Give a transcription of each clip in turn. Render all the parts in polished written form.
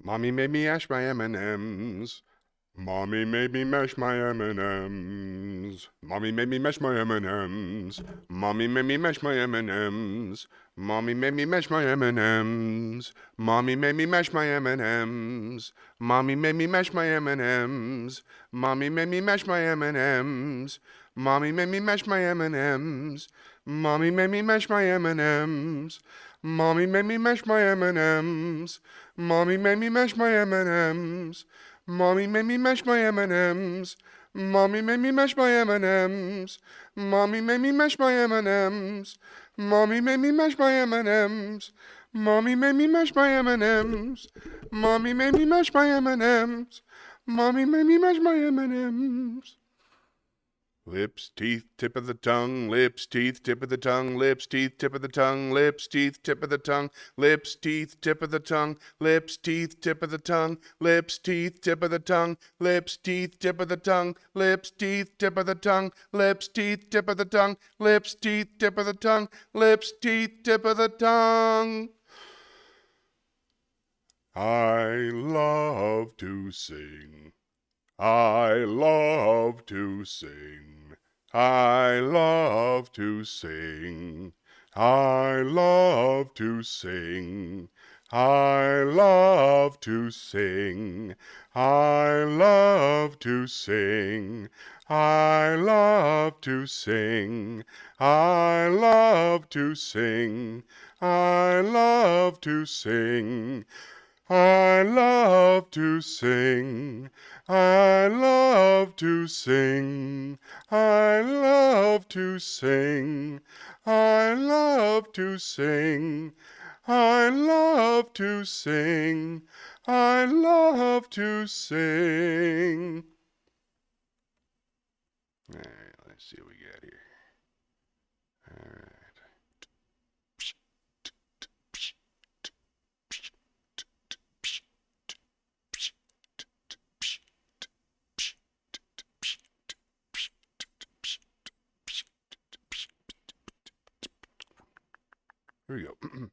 Mommy made me mash my M&Ms. Mommy made me mash my M&Ms. Mommy made me mash my M&Ms. Mommy made me mash my M&Ms. Mommy made me mash my M&Ms. Mommy made me mash my M&Ms. Mommy made me mash my M&Ms. Mommy made me mash my M&Ms. Mommy made me mash my M&Ms. Mommy made me mash my M&Ms. Mommy made me mash my M&Ms. Mommy made me mash my M&Ms. Mommy made me mash my M&Ms. Mommy made me mash my M&Ms. Mommy made me mash my M&Ms. Mommy made me mash my M&Ms. Mommy made me mash my M&Ms. Mommy made me mash my M&Ms. Mommy made me mash my M&Ms. Lips, teeth, tip of the tongue, lips, teeth, tip of the tongue, lips, teeth, tip of the tongue, lips, teeth, tip of the tongue, lips, teeth, tip of the tongue, lips, teeth, tip of the tongue, lips, teeth, tip of the tongue, lips, teeth, tip of the tongue, lips, teeth, tip of the tongue, lips, teeth, tip of the tongue, lips, teeth, tip of the tongue, lips, teeth, tip of the tongue. I love to sing. I love to sing. I love to sing. I love to sing. I love to sing. I love to sing. I love to sing. I love to sing. I love to sing. I love to sing. I love to sing. I love to sing. I love to sing. I love to sing. I love to sing. All right, let's see what we got here. All right. Here we go.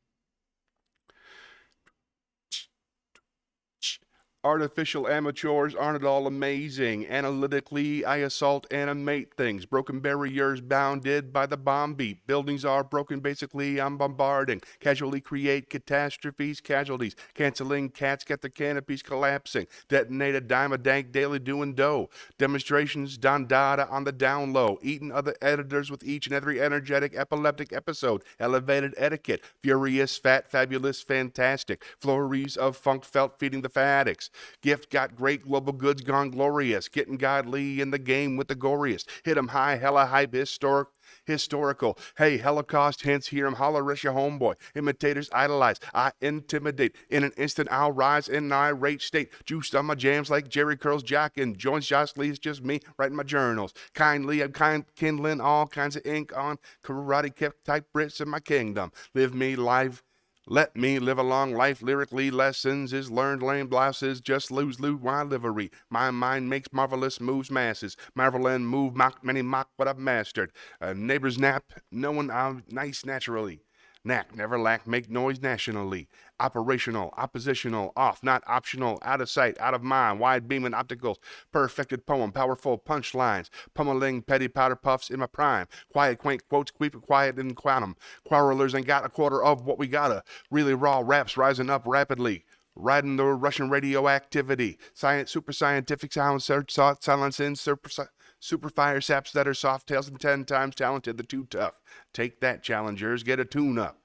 Artificial amateurs aren't at all amazing. Analytically, I assault, animate things. Broken barriers bounded by the bomb beat. Buildings are broken, basically, I'm bombarding. Casually create catastrophes, casualties. Canceling cats, get the canopies collapsing. Detonate a dime a dank, daily doing dough. Demonstrations, Don Dada on the down low. Eating other editors with each and every energetic, epileptic episode. Elevated etiquette. Furious, fat, fabulous, fantastic. Flurries of funk felt feeding the fanatics. Gift got great, global goods gone glorious. Getting godly in the game with the goriest. Hit 'em high, hella hype, historical. Hey, Holocaust hints, hear 'em holler, rush your homeboy. Imitators idolize, I intimidate. In an instant, I'll rise in an irate state. Juiced on my jams like Jerry Curls jacking. Joints jostly, it's just me writing my journals. Kindly, I'm kindling all kinds of ink on karate kick type Brits in my kingdom. Live me life. Let me live a long life, lyrically lessons is learned, lame blouses, just lose my livery. My mind makes marvelous moves masses, marvel and move, mock many mock what I've mastered. Neighbors nap, no one I'm nice naturally. Knack, never lack, make noise nationally. Operational, oppositional, off, not optional, out of sight, out of mind, wide beaming opticals, perfected poem, powerful punchlines, pummeling petty powder puffs in my prime, quiet, quaint quotes, quiet in quantum, quarrelers ain't got a quarter of what we gotta, really raw raps rising up rapidly, riding the Russian radioactivity, science, super scientific sound, silence in, super fire saps that are soft tails and 10 times talented, the too tough. Take that, challengers, get a tune up.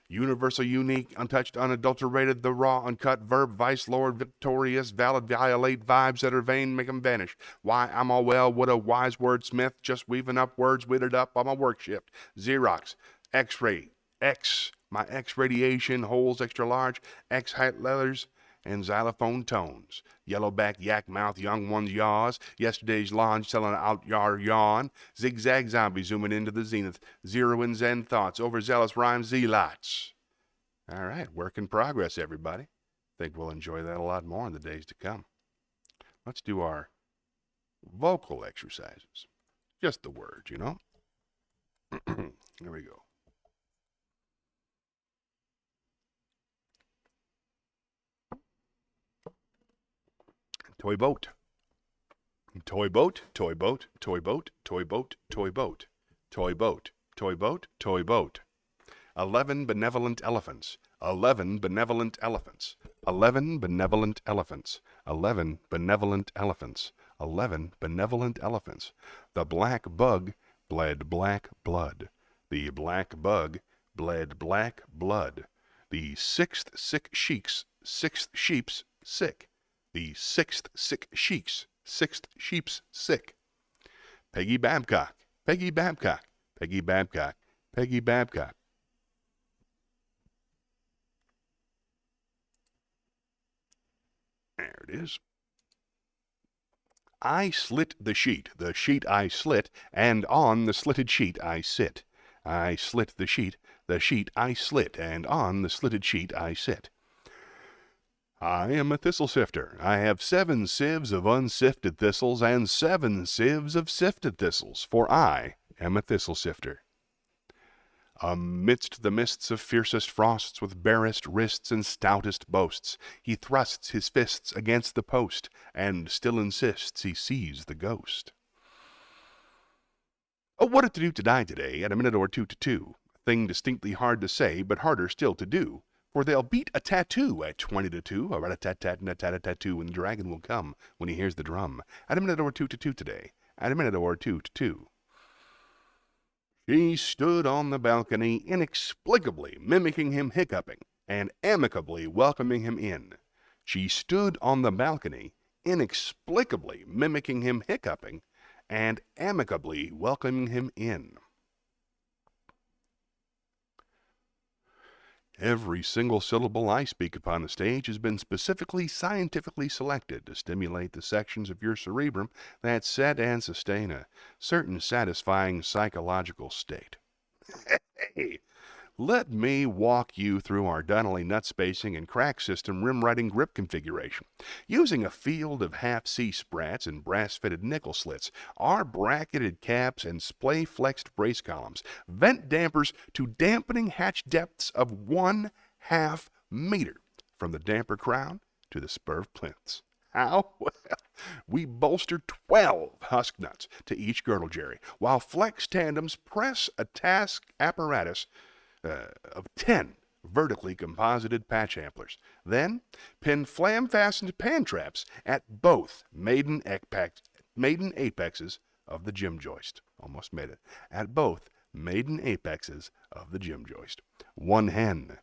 Universal, unique, untouched, unadulterated, the raw, uncut verb, vice lord, victorious, valid, violate vibes that are vain, make 'em vanish. Why, I'm all well, what a wise wordsmith, just weaving up words, withered up on my work shift. Xerox, X-ray, my X radiation, holes extra large, X height letters, and xylophone tones. Yellowback, yak mouth, young one's yaws. Yesterday's launch selling out your yawn. Zigzag zombie zooming into the zenith. Zeroing zen thoughts, overzealous rhyme zealots. All right, work in progress, everybody. Think we'll enjoy that a lot more in the days to come. Let's do our vocal exercises. Just the words, you know. Here we go. Toy boat. Toy boat, toy boat, toy boat, toy boat, toy boat. Toy boat, toy boat, toy boat. 11 benevolent elephants. 11 benevolent elephants. 11 benevolent elephants. 11 benevolent elephants. 11 benevolent elephants. The black bug bled black blood. The black bug bled black blood. The sixth sick sheep's sick. The sixth sick sheep's sick. Peggy Babcock, Peggy Babcock, Peggy Babcock, Peggy Babcock. There it is. I slit the sheet I slit, and on the slitted sheet I sit. I slit the sheet I slit, and on the slitted sheet I sit. I am a thistle sifter. I have 7 sieves of unsifted thistles and 7 sieves of sifted thistles, for I am a thistle sifter. Amidst the mists of fiercest frosts, with barest wrists and stoutest boasts, he thrusts his fists against the post, and still insists he sees the ghost. Oh, what a to-do to die today, at a minute or two to 2. A thing distinctly hard to say, but harder still to do. For they'll beat a tattoo at 20 to 2, a rat-a-tat-tat and a tat-a-tat-too, and the dragon will come when he hears the drum. At a minute or 2 to 2 today, at a minute or 2 to 2. She stood on the balcony, inexplicably mimicking him hiccuping, and amicably welcoming him in. She stood on the balcony, inexplicably mimicking him hiccuping, and amicably welcoming him in. Every single syllable I speak upon the stage has been specifically scientifically selected to stimulate the sections of your cerebrum that set and sustain a certain satisfying psychological state. Hey, let me walk you through our Donnelly nut spacing and crack system rim riding grip configuration. Using a field of half-C sprats and brass-fitted nickel slits, our bracketed caps and splay-flexed brace columns, vent dampers to dampening hatch depths of 1/2 meter from the damper crown to the spur of plinths. How? Well, we bolster 12 husk nuts to each girdle jerry, while flex tandems press a task apparatus of 10 vertically composited patch amplers. Then pin flam-fastened pan traps at both maiden apexes of the gym joist. Almost made it. At both maiden apexes of the gym joist. One hen,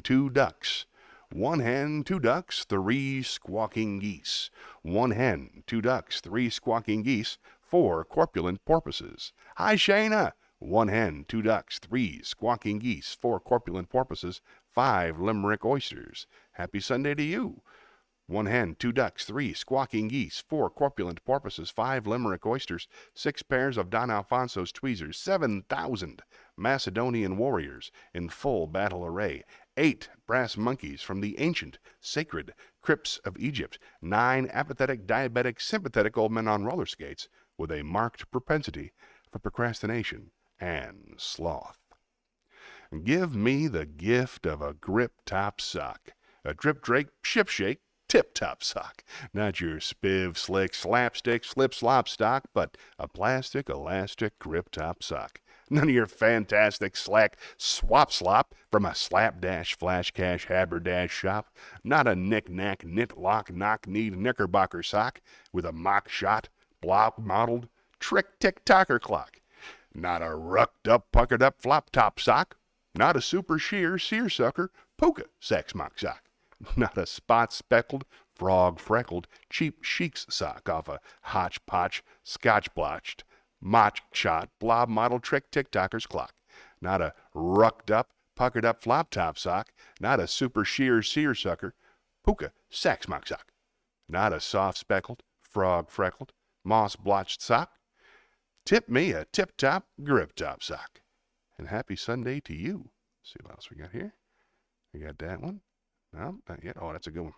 2 ducks. 1 hen, 2 ducks, 3 squawking geese. 1 hen, 2 ducks, 3 squawking geese, 4 corpulent porpoises. Hi, Shayna! 1 hen, 2 ducks, 3 squawking geese, 4 corpulent porpoises, 5 limerick oysters. Happy Sunday to you. 1 hen, 2 ducks, 3 squawking geese, 4 corpulent porpoises, 5 limerick oysters, 6 pairs of Don Alfonso's tweezers, 7,000 Macedonian warriors in full battle array, 8 brass monkeys from the ancient, sacred crypts of Egypt, 9 apathetic, diabetic, sympathetic old men on roller skates with a marked propensity for procrastination and sloth. Give me the gift of a grip-top sock, a drip-drake, ship-shake, tip-top sock. Not your spiv, slick, slapstick, slip-slop stock, but a plastic, elastic, grip-top sock. None of your fantastic slack swap-slop from a slapdash, flash cash, haberdash shop. Not a knick-knack, knit-lock, knock-kneed knickerbocker sock with a mock-shot, block-modeled, trick-tick-tocker clock. Not a rucked-up, puckered-up flop-top sock. Not a super sheer, seersucker, puka sex mock sock. Not a spot-speckled, frog-freckled, cheap sheik's sock off a hotch-potch, scotch-blotched, motch-shot, blob-model trick-tick-tocker's clock. Not a rucked-up, puckered-up flop-top sock. Not a super sheer, seersucker, puka sex mock sock. Not a soft-speckled, frog-freckled, moss-blotched sock. Tip me a tip-top, grip-top sock. And happy Sunday to you. Let's see what else we got here. We got that one. No, not yet. Oh, that's a good one.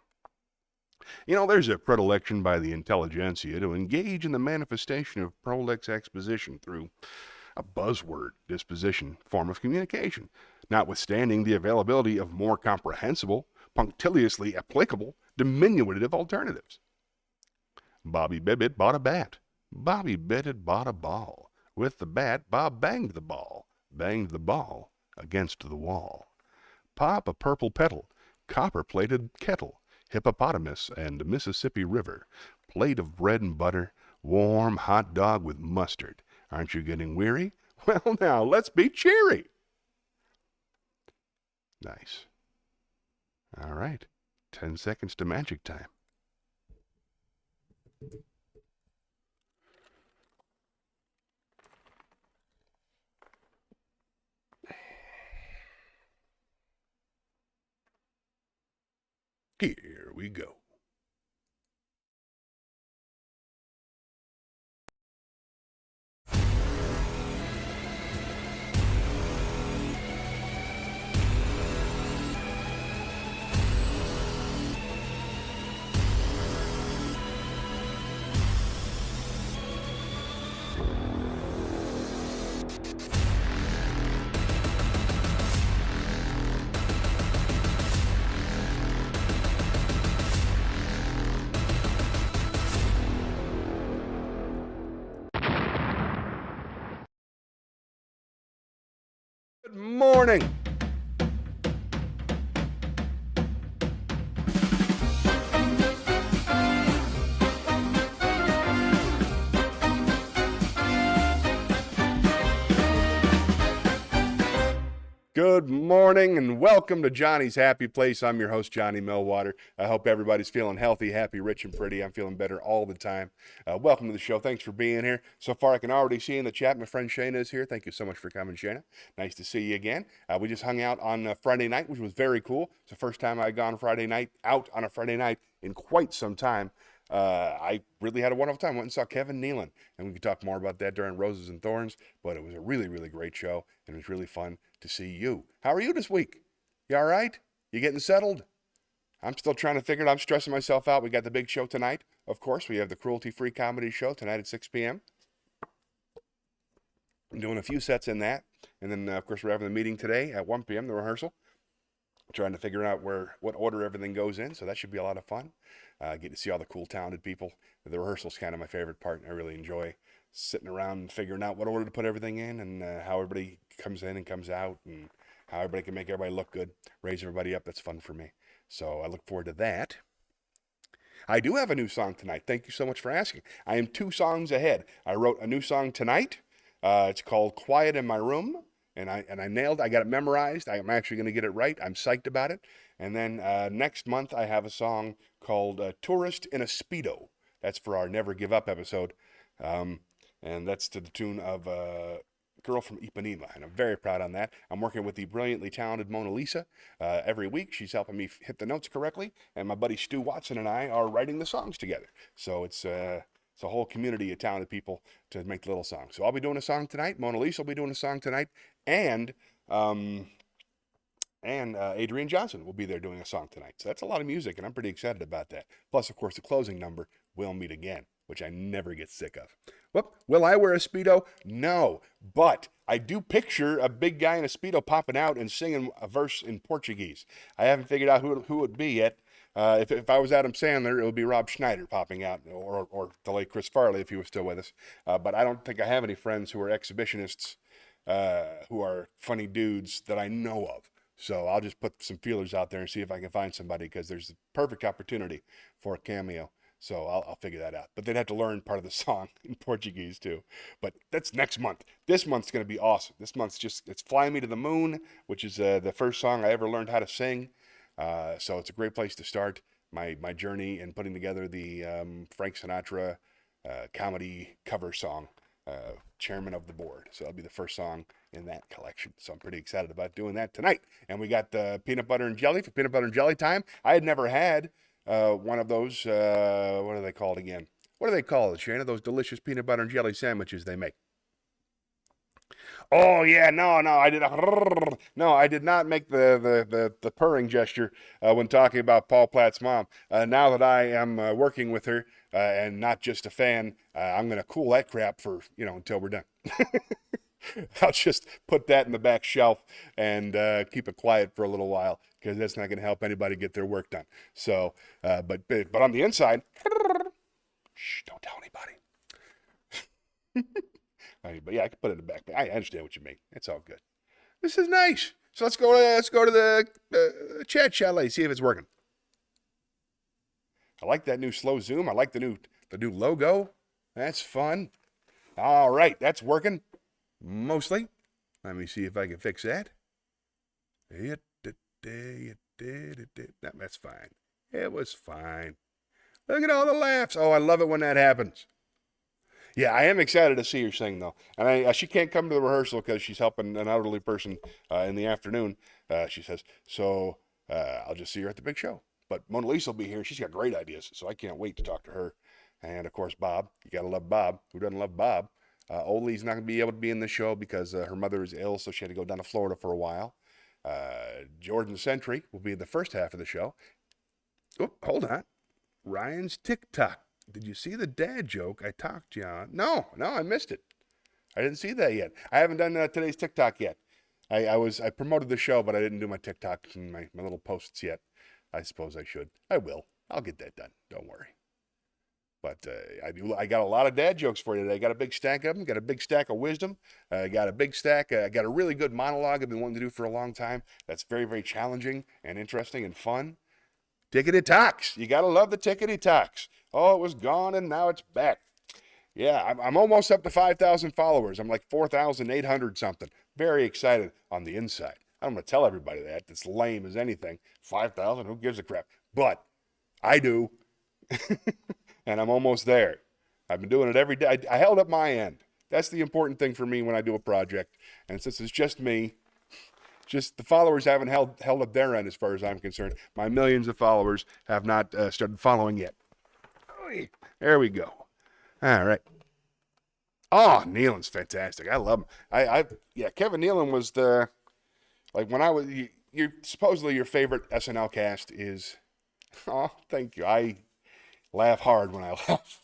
You know, there's a predilection by the intelligentsia to engage in the manifestation of prolix exposition through a buzzword disposition form of communication, notwithstanding the availability of more comprehensible, punctiliously applicable, diminutive alternatives. Bobby Bibbit bought a bat. Bobby Bibbit bought a ball. With the bat, Bob banged the ball against the wall. Pop a purple petal, copper-plated kettle, hippopotamus and Mississippi River, plate of bread and butter, warm hot dog with mustard. Aren't you getting weary? Well, now, let's be cheery. Nice. All right. 10 seconds to magic time. Here we go. Good morning. Good morning and welcome to Johnny's Happy Place. I'm your host, Johnny Millwater. I hope everybody's feeling healthy, happy, rich, and pretty. I'm feeling better all the time. Welcome to the show. Thanks for being here. So far, I can already see in the chat my friend Shayna is here. Thank you so much for coming, Shayna. Nice to see you again. We just hung out on Friday night, which was very cool. It's the first time I'd gone out on a Friday night in quite some time. I really had a wonderful time. Went and saw Kevin Nealon, and we could talk more about that during Roses and Thorns, but it was a really, really great show, and it was really fun to see you. How are you this week? You all right? You getting settled? I'm still trying to figure it out. I'm stressing myself out. We got the big show tonight, of course. We have the cruelty-free comedy show tonight at 6 p.m. I'm doing a few sets in that, and then, of course, we're having the meeting today at 1 p.m., the rehearsal. Trying to figure out what order everything goes in, so that should be a lot of fun. Get to see all the cool, talented people. The rehearsal's kind of my favorite part, and I really enjoy sitting around and figuring out what order to put everything in and how everybody comes in and comes out and how everybody can make everybody look good, raise everybody up. That's fun for me. So I look forward to that. I do have a new song tonight. Thank you so much for asking. I am 2 songs ahead. I wrote a new song tonight. It's called Quiet in My Room. And I nailed it. I got it memorized. I'm actually going to get it right. I'm psyched about it. And then next month, I have a song called Tourist in a Speedo. That's for our Never Give Up episode. And that's to the tune of Girl from Ipanema. And I'm very proud on that. I'm working with the brilliantly talented Mona Lisa every week. She's helping me hit the notes correctly. And my buddy Stu Watson and I are writing the songs together. So it's a whole community of talented people to make the little song. So I'll be doing a song tonight. Mona Lisa will be doing a song tonight. And Adrian Johnson will be there doing a song tonight. So that's a lot of music, and I'm pretty excited about that. Plus, of course, the closing number, We'll Meet Again, which I never get sick of. Well, will I wear a Speedo? No, but I do picture a big guy in a Speedo popping out and singing a verse in Portuguese. I haven't figured out who it would be yet. If I was Adam Sandler, it would be Rob Schneider popping out, or the late Chris Farley if he was still with us. But I don't think I have any friends who are exhibitionists who are funny dudes that I know of. So I'll just put some feelers out there and see if I can find somebody, because there's a perfect opportunity for a cameo. So I'll figure that out. But they'd have to learn part of the song in Portuguese too. But that's next month. This month's going to be awesome. This month's it's Fly Me to the Moon, which is the first song I ever learned how to sing. So it's a great place to start my journey in putting together the Frank Sinatra comedy cover song, Chairman of the Board. So that'll be the first song in that collection. So I'm pretty excited about doing that tonight. And we got the peanut butter and jelly for peanut butter and jelly time. I had never had one of those, what are they called again? What do they call it, Shayna? Those delicious peanut butter and jelly sandwiches they make. Oh yeah, no, I did not make the purring gesture when talking about Paul Platt's mom. Now that I am working with her and not just a fan, I'm gonna cool that crap for until we're done. I'll just put that in the back shelf and keep it quiet for a little while, because that's not gonna help anybody get their work done. So, but on the inside, Shh, don't tell anybody. But yeah, I can put it in the back. I understand what you mean. It's all good. This is nice. So let's go to the chat chalet, see if it's working. I like that new slow zoom. I like the new logo. That's fun. All right, that's working mostly. Let me see if I can fix that. That's fine. It was fine. Look at all the laughs. Oh, I love it when that happens. Yeah, I am excited to see her sing, though. And she can't come to the rehearsal because she's helping an elderly person in the afternoon, she says. So I'll just see her at the big show. But Mona Lisa will be here. She's got great ideas, so I can't wait to talk to her. And, of course, Bob. You got to love Bob. Who doesn't love Bob? Oli's not going to be able to be in the show because her mother is ill, so she had to go down to Florida for a while. Jordan Sentry will be in the first half of the show. Oh, hold on. Ryan's TikTok. Did you see the dad joke I talked you on? No, I missed it. I didn't see that yet. I haven't done today's TikTok yet. I promoted the show, but I didn't do my TikToks and my little posts yet. I suppose I should. I will. I'll get that done. Don't worry. But I got a lot of dad jokes for you today. I got a big stack of them. Got a big stack of wisdom. I got a big stack. I got a really good monologue I've been wanting to do for a long time. That's very, very challenging and interesting and fun. Tickety Talks. You got to love the Tickety Talks. Oh, it was gone and now it's back. Yeah, I'm almost up to 5,000 followers. I'm like 4,800 something. Very excited on the inside. I'm going to tell everybody that. It's lame as anything. 5,000, who gives a crap? But I do. And I'm almost there. I've been doing it every day. I held up my end. That's the important thing for me when I do a project. And since it's just me, just the followers haven't held up their end as far as I'm concerned. My millions of followers have not started following yet. There we go. All right. Oh, Nealon's fantastic. I love him. Yeah, Kevin Nealon was when I was, you're supposedly your favorite SNL cast is, oh, thank you. I laugh hard when I laugh.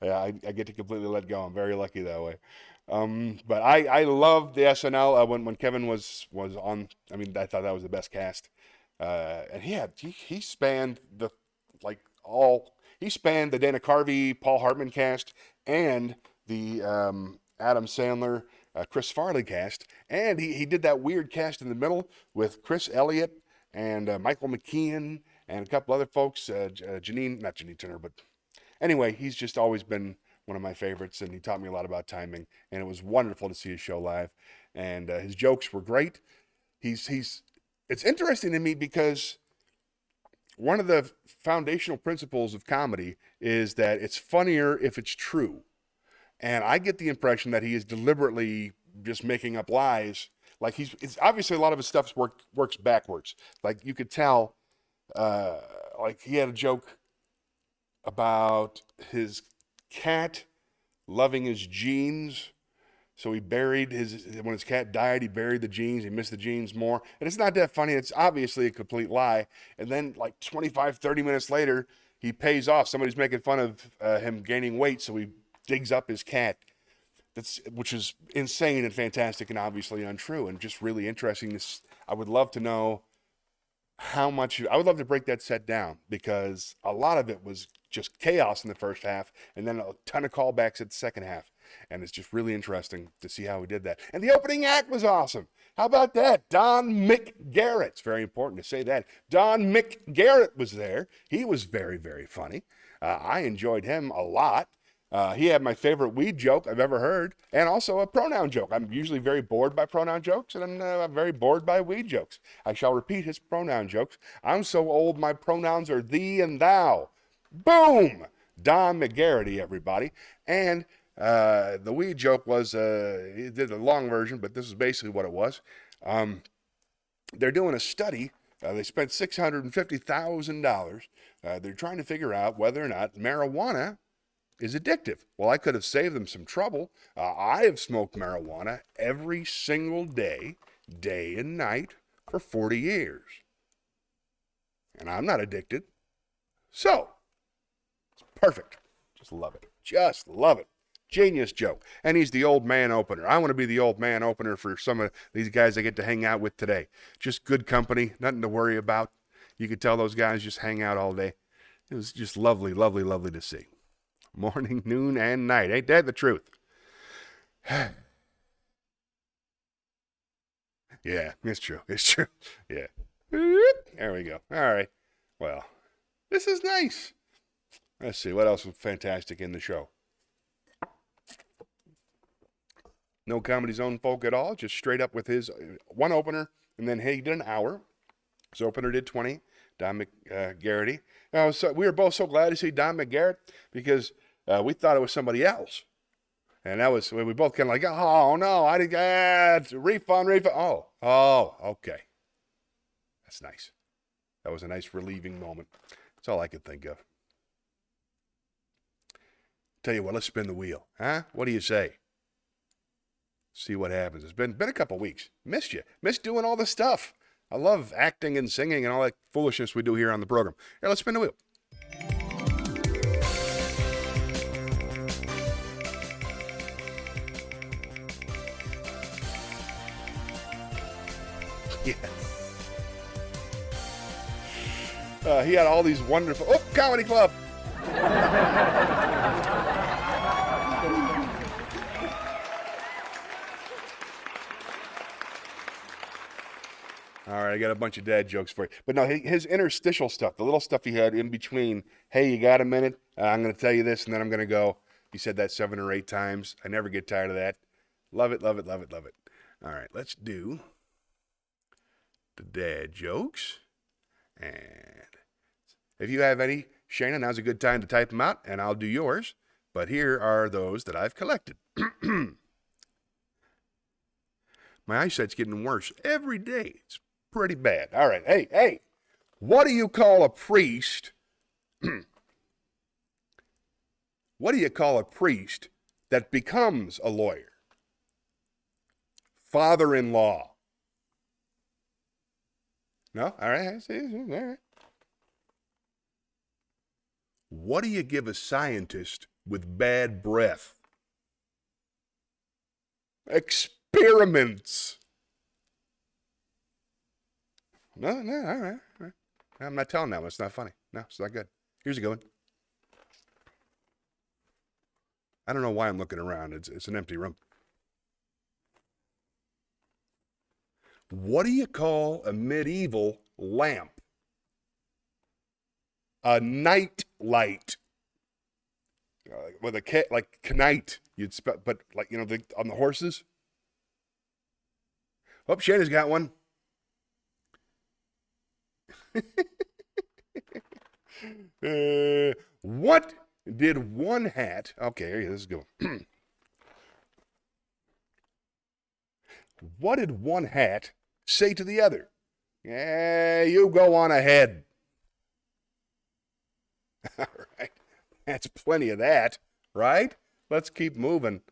Yeah, I get to completely let go. I'm very lucky that way. But I love the SNL when Kevin was on. I mean, I thought that was the best cast. And he spanned he spanned the Dana Carvey, Paul Hartman cast and the Adam Sandler, Chris Farley cast. And he did that weird cast in the middle with Chris Elliott and Michael McKean and a couple other folks, not Janine Turner, but anyway, he's just always been one of my favorites, and he taught me a lot about timing, and it was wonderful to see his show live, and his jokes were great. It's interesting to me because one of the foundational principles of comedy is that it's funnier if it's true, and I get the impression that he is deliberately just making up lies. Like it's obviously a lot of his stuff works backwards. Like you could tell, like he had a joke about his cat loving his jeans. So he buried when his cat died, he buried the jeans. He missed the jeans more. And it's not that funny. It's obviously a complete lie. And then like 25, 30 minutes later, he pays off. Somebody's making fun of him gaining weight. So he digs up his cat. Which is insane and fantastic and obviously untrue and just really interesting. I would love to know I would love to break that set down because a lot of it was just chaos in the first half and then a ton of callbacks at the second half. And it's just really interesting to see how he did that. And the opening act was awesome. How about that? Don McGarrett. It's very important to say that. Don McGarrett was there. He was very, very funny. I enjoyed him a lot. He had my favorite weed joke I've ever heard, and also a pronoun joke. I'm usually very bored by pronoun jokes, and I'm very bored by weed jokes. I shall repeat his pronoun jokes. I'm so old, my pronouns are thee and thou. Boom! Don McGarrity, everybody. And the weed joke was, he did a long version, but this is basically what it was. They're doing a study. They spent $650,000. They're trying to figure out whether or not marijuana is addictive. Well, I could have saved them some trouble. I have smoked marijuana every single day, day and night, for 40 years. And I'm not addicted. So, it's perfect. Just love it. Just love it. Genius joke. And he's the old man opener. I want to be the old man opener for some of these guys I get to hang out with today. Just good company, nothing to worry about. You could tell those guys just hang out all day. It was just lovely, lovely, lovely to see. Morning, noon, and night. Ain't that the truth? Yeah, it's true. It's true. Yeah. There we go. All right. Well, this is nice. Let's see. What else was fantastic in the show? No Comedy Zone folk at all. Just straight up with his one opener. And then he did an hour. His opener did 20. Don McGarrity. We were both so glad to see Don McGarrett because we thought it was somebody else. And that was, we both kind of like, oh, no, I didn't, refund. Oh, okay. That's nice. That was a nice relieving moment. That's all I could think of. Tell you what, let's spin the wheel. Huh? What do you say? See what happens. It's been a couple weeks. Missed you. Missed doing all this stuff. I love acting and singing and all that foolishness we do here on the program. Here, let's spin the wheel. Yes. He had all these wonderful... Oh, Comedy Club! All right, I got a bunch of dad jokes for you. But no, his interstitial stuff, the little stuff he had in between, hey, you got a minute? I'm going to tell you this, and then I'm going to go. He said that 7 or 8 times. I never get tired of that. Love it, love it, love it, love it. All right, let's do the dad jokes. And if you have any, Shayna, now's a good time to type them out, and I'll do yours. But here are those that I've collected. My eyesight's getting worse every day. It's pretty bad. All right, hey, what do you call a priest? What do you call a priest that becomes a lawyer? Father-in-law. No? All right. All right. What do you give a scientist with bad breath? Experiments. No, all right. I'm not telling that one. It's not funny. No, it's not good. Here's a good one. I don't know why I'm looking around. It's an empty room. What do you call a medieval lamp? A night light. With a like knight, you'd but like on the horses. Oh, Shayna's got one. What did one hat? Okay, here this is good. What did one hat say to the other? Yeah, you go on ahead. All right. That's plenty of that, right? Let's keep moving.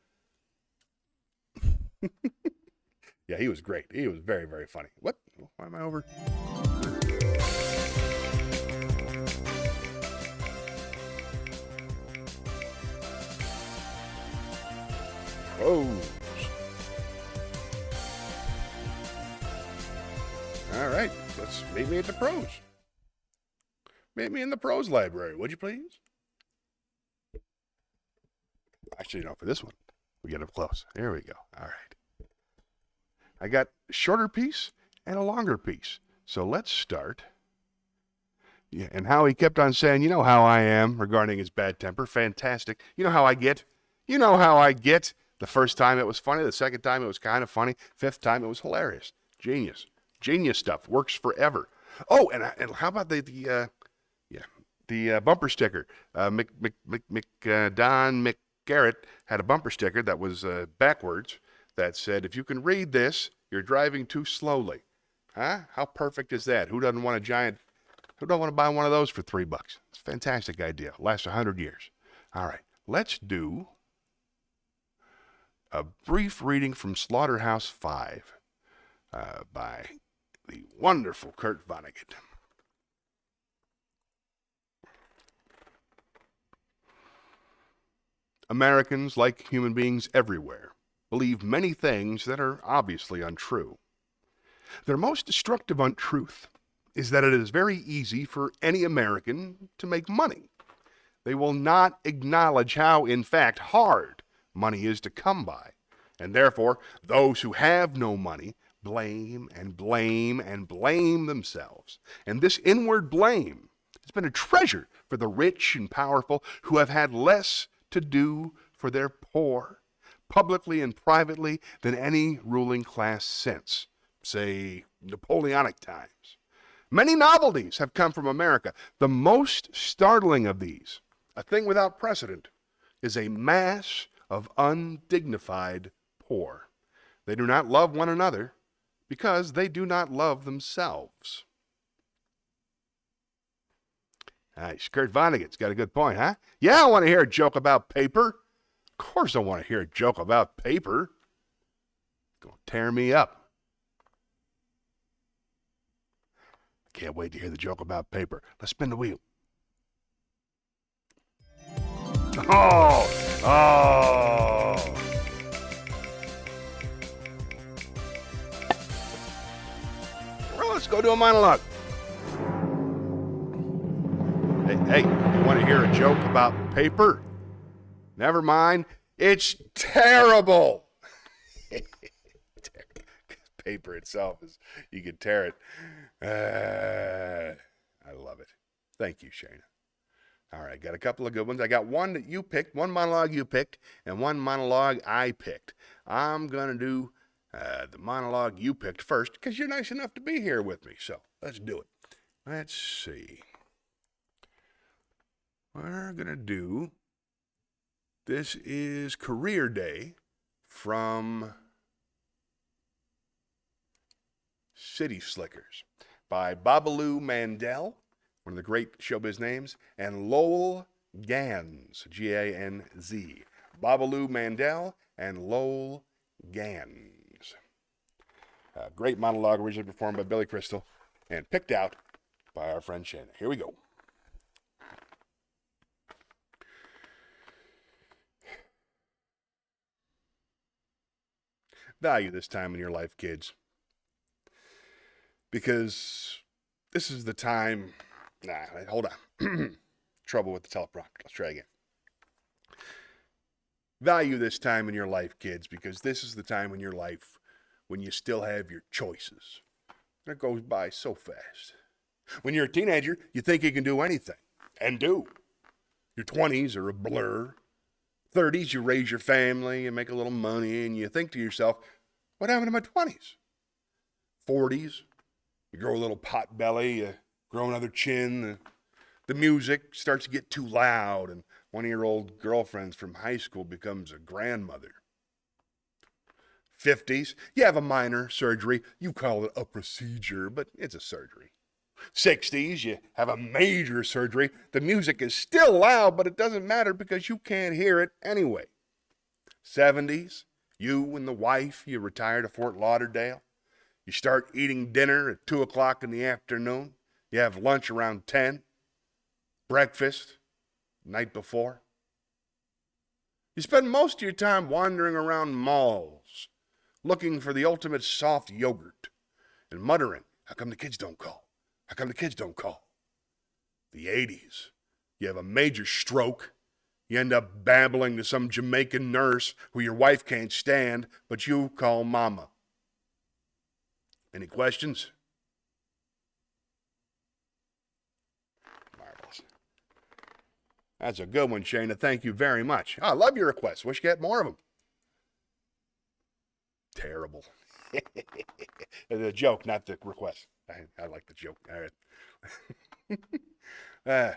Yeah, he was great. He was very, very funny. What? Why am I over? Pros. All right, let's meet me at the pros. Meet me in the pros library, would you please? Actually, no, for this one, we get up close. Here we go. All right. I got a shorter piece and a longer piece. So let's start. Yeah, and how he kept on saying, you know how I am regarding his bad temper. Fantastic. You know how I get. You know how I get. The first time it was funny. The second time it was kind of funny. 5th time it was hilarious. Genius. Genius stuff. Works forever. Oh, and how about the bumper sticker? Don McGarrett had a bumper sticker that was backwards that said, if you can read this, you're driving too slowly. Huh? How perfect is that? Who doesn't want to buy one of those for $3? It's a fantastic idea. Lasts 100 years. All right. Let's do a brief reading from SlaughterhouseFive by the wonderful Kurt Vonnegut. Americans, like human beings everywhere, believe many things that are obviously untrue. Their most destructive untruth is that it is very easy for any American to make money. They will not acknowledge how, in fact, hard money is to come by. And therefore, those who have no money blame and blame and blame themselves. And this inward blame has been a treasure for the rich and powerful who have had less to do for their poor, publicly and privately, than any ruling class since, say, Napoleonic times. Many novelties have come from America. The most startling of these, a thing without precedent, is a mass of undignified poor. They do not love one another because they do not love themselves. Nice. Kurt Vonnegut's got a good point, huh? Yeah, I want to hear a joke about paper. Of course I want to hear a joke about paper. It's going to tear me up. Can't wait to hear the joke about paper. Let's spin the wheel. Oh! Well, let's go do a monologue. Hey, you want to hear a joke about paper? Never mind. It's terrible. Paper itself is, you can tear it. I love it. Thank you, Shayna. All right, got a couple of good ones. I got one that you picked, one monologue you picked, and one monologue I picked. I'm going to do the monologue you picked first because you're nice enough to be here with me. So let's do it. Let's see. We're going to do, this is Career Day from City Slickers by Babaloo Mandel, one of the great showbiz names, and Lowell Gans, G-A-N-Z. Babaloo Mandel and Lowell Gans. A great monologue originally performed by Billy Crystal and picked out by our friend Shayna. Here we go. Value this time in your life, kids. Because this is the time... hold on. Trouble with the teleprompter. Let's try again. Value this time in your life, kids, because this is the time in your life when you still have your choices. And it goes by so fast. When you're a teenager, you think you can do anything. And do. Your 20s are a blur. 30s, you raise your family, you make a little money, and you think to yourself, what happened to my 20s? 40s, you grow a little pot belly, you grow another chin, the music starts to get too loud, and one of your old girlfriends from high school becomes a grandmother. 50s, you have a minor surgery. You call it a procedure, but it's a surgery. 60s, you have a major surgery. The music is still loud, but it doesn't matter because you can't hear it anyway. 70s, you and the wife, you retire to Fort Lauderdale. You start eating dinner at 2 o'clock in the afternoon. You have lunch around 10. Breakfast, night before. You spend most of your time wandering around malls, looking for the ultimate soft yogurt, and muttering, how come the kids don't call? How come the kids don't call? The 80s, you have a major stroke. You end up babbling to some Jamaican nurse who your wife can't stand, but you call mama. Any questions? Marvelous. That's a good one, Shayna. Thank you very much. I love your requests. Wish you had more of them. Terrible. The joke, not the request. I like the joke. All right.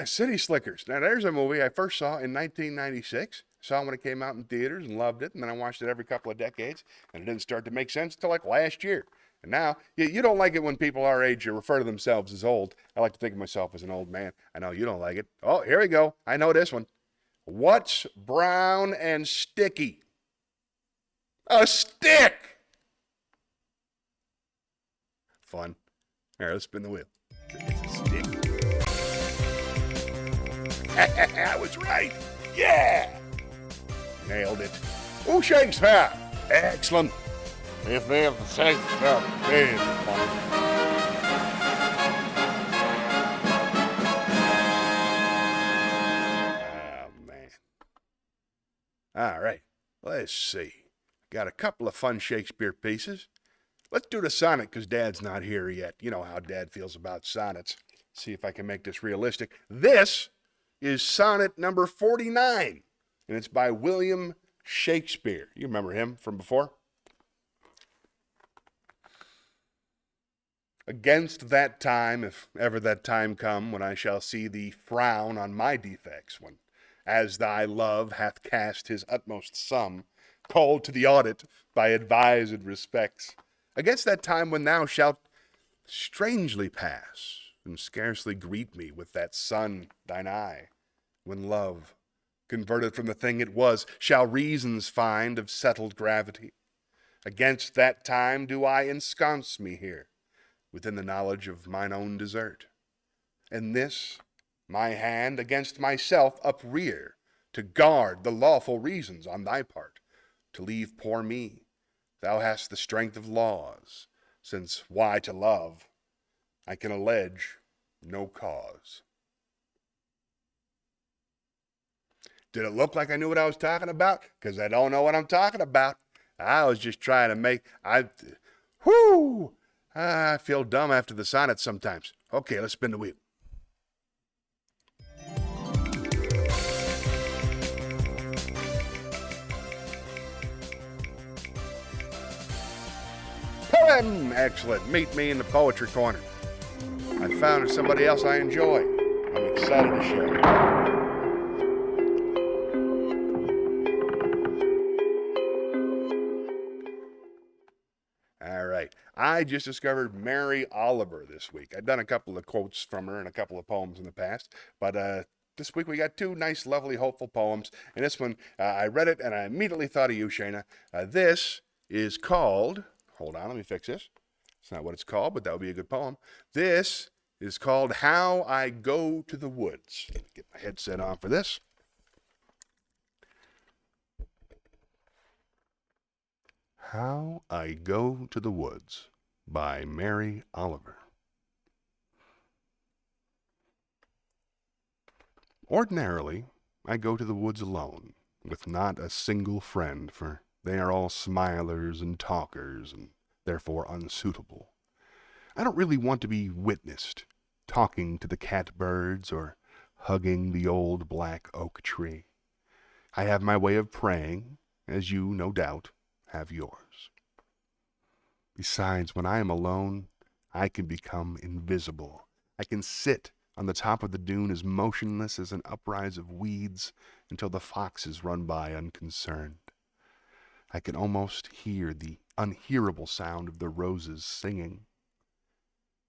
City Slickers. Now, there's a movie I first saw in 1996. Saw it when it came out in theaters and loved it. And then I watched it every couple of decades. And it didn't start to make sense until like last year. And now, you don't like it when people our age refer to themselves as old. I like to think of myself as an old man. I know you don't like it. Oh, here we go. I know this one. What's brown and sticky? A stick! Fun. All right, let's spin the wheel. It's a stick. I was right. Yeah! Nailed it. Oh, Shakespeare! Excellent. If they have the Shakespeare, very fun. All right, let's see. Got a couple of fun Shakespeare pieces. Let's do the sonnet because Dad's not here yet. You know how Dad feels about sonnets. See if I can make this realistic. This is sonnet number 49, and it's by William Shakespeare. You remember him from before? Against that time, if ever that time come, when I shall see thee frown on my defects, when, as thy love hath cast his utmost sum, called to the audit by advised respects, against that time when thou shalt strangely pass, and scarcely greet me with that sun thine eye, when love, converted from the thing it was, shall reasons find of settled gravity, against that time do I ensconce me here, within the knowledge of mine own desert, and this my hand against myself uprear, to guard the lawful reasons on thy part, to leave poor me. Thou hast the strength of laws, since why to love I can allege no cause. Did it look like I knew what I was talking about? Because I don't know what I'm talking about. I was just trying to make, I feel dumb after the sonnet sometimes. Okay, let's spin the wheel. Poem! Excellent. Meet me in the poetry corner. I found somebody else I enjoy. I'm excited to share. All right. I just discovered Mary Oliver this week. I've done a couple of quotes from her and a couple of poems in the past, but this week we got two nice, lovely, hopeful poems. And this one, I read it and I immediately thought of you, Shayna. This is called, hold on, let me fix this. It's not what it's called, but that would be a good poem. This is called How I Go to the Woods. Let me get my headset on for this. How I Go to the Woods by Mary Oliver. Ordinarily, I go to the woods alone, with not a single friend, for they are all smilers and talkers, and therefore unsuitable. I don't really want to be witnessed, talking to the catbirds or hugging the old black oak tree. I have my way of praying, as you, no doubt, have yours. Besides, when I am alone, I can become invisible. I can sit on the top of the dune as motionless as an uprise of weeds until the foxes run by unconcerned. I can almost hear the unhearable sound of the roses singing.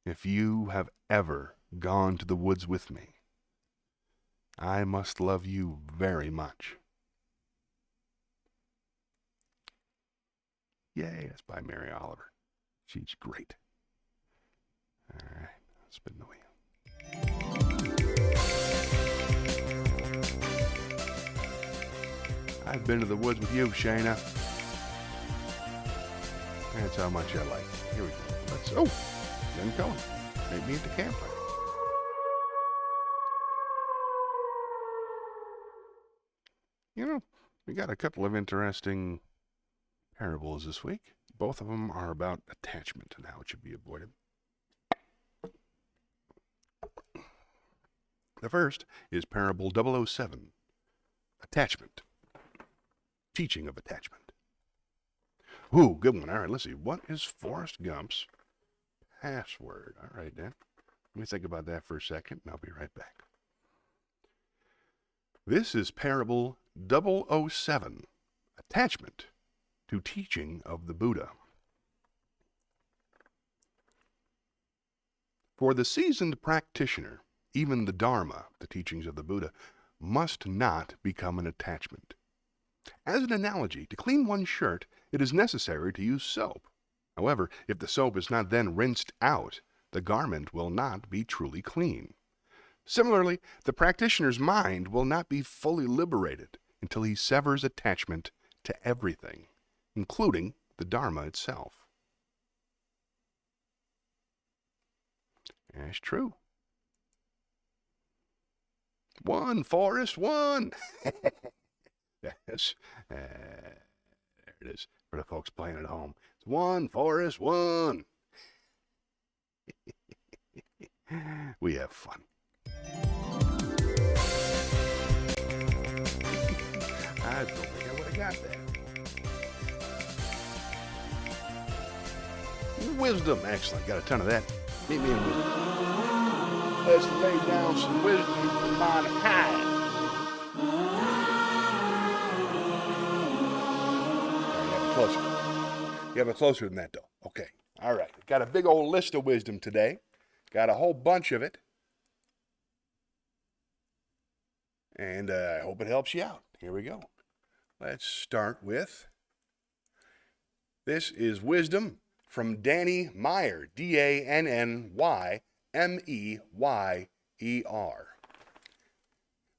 If you have ever gone to the woods with me, I must love you very much. Yay, that's by Mary Oliver. She's great. All right, spin the wheel. I've been to the woods with you, Shayna. That's how much I like it. Here we go. Then going. Meet me at the campfire. You know, we got a couple of interesting parables this week. Both of them are about attachment and how it should be avoided. The first is parable 007, attachment. Teaching of attachment. Ooh, good one. All right, let's see. What is Forrest Gump's password? All right, Dan. Let me think about that for a second, and I'll be right back. This is parable 007, attachment to teaching of the Buddha. For the seasoned practitioner, even the Dharma, the teachings of the Buddha, must not become an attachment. As an analogy, to clean one's shirt, it is necessary to use soap. However, if the soap is not then rinsed out, the garment will not be truly clean. Similarly, the practitioner's mind will not be fully liberated until he severs attachment to everything, including the Dharma itself. That's true. One, Forrest, one. Yes. There it is for the folks playing at home. It's 1, Forrest, 1. We have fun. I don't think I would have got that. Wisdom. Excellent. Got a ton of that. Meet me in wisdom. Let's lay down some wisdom from on high. Closer. You have it closer than that, though. Okay. All right. Got a big old list of wisdom today. Got a whole bunch of it. And I hope it helps you out. Here we go. Let's start with, this is wisdom from Danny Meyer, Dannymyeyer.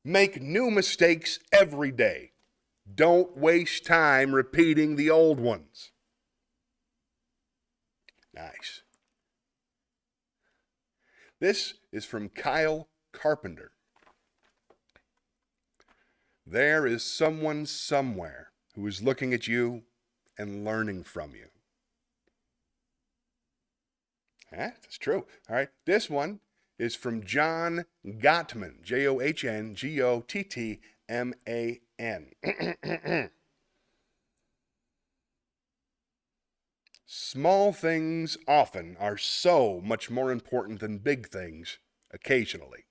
Make new mistakes every day. Don't waste time repeating the old ones. Nice. This is from Kyle Carpenter. There is someone somewhere who is looking at you and learning from you. That's true. All right. This one is from John Gottman, John-Gottman. Small things often are so much more important than big things occasionally.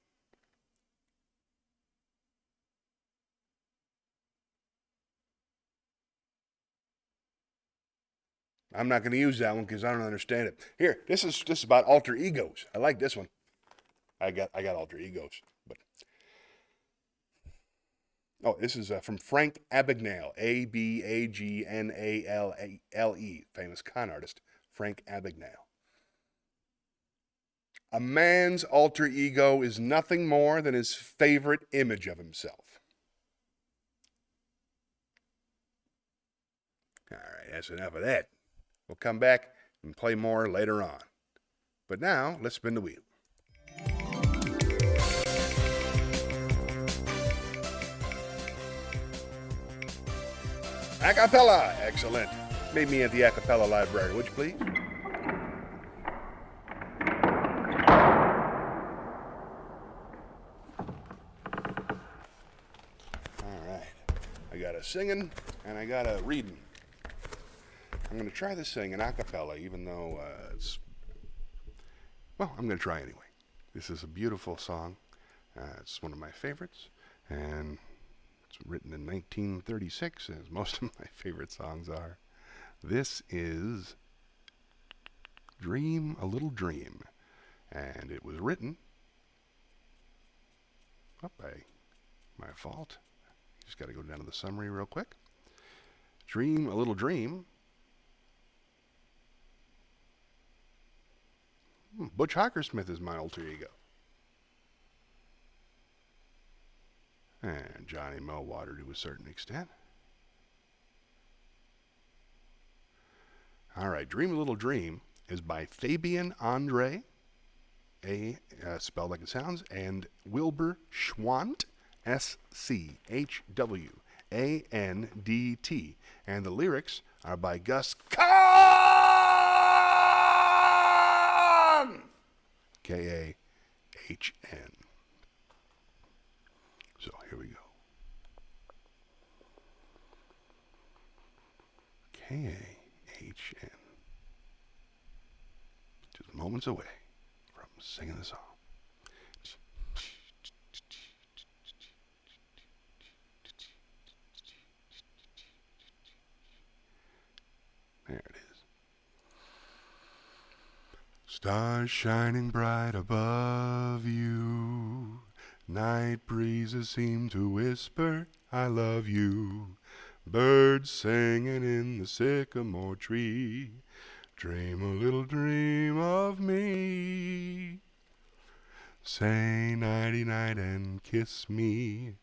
I'm not going to use that one because I don't understand it. Here, this is about alter egos. I like this one. I got alter egos, but this is from Frank Abagnale, Abagnale, famous con artist, Frank Abagnale. A man's alter ego is nothing more than his favorite image of himself. All right, that's enough of that. We'll come back and play more later on. But now, let's spin the wheel. Acapella! Excellent. Meet me at the Acapella Library, would you please? All right. I got a singing and I got a reading. I'm going to try this singing a cappella, even though I'm going to try anyway. This is a beautiful song. It's one of my favorites, and it's written in 1936, as most of my favorite songs are. This is Dream a Little Dream, and it was written, by my fault. Just got to go down to the summary real quick. Dream a Little Dream. Butch Hockersmith is my alter ego. And Johnny Millwater to a certain extent. All right, Dream a Little Dream is by Fabian Andre, spelled like it sounds, and Wilbur Schwandt, Schwandt. And the lyrics are by Gus Kahn! Kahn. So here we go. Kahn. Just moments away from singing the song. There it is. Stars shining bright above you. Night breezes seem to whisper, I love you. Birds singing in the sycamore tree. Dream a little dream of me. Say nighty-night and kiss me.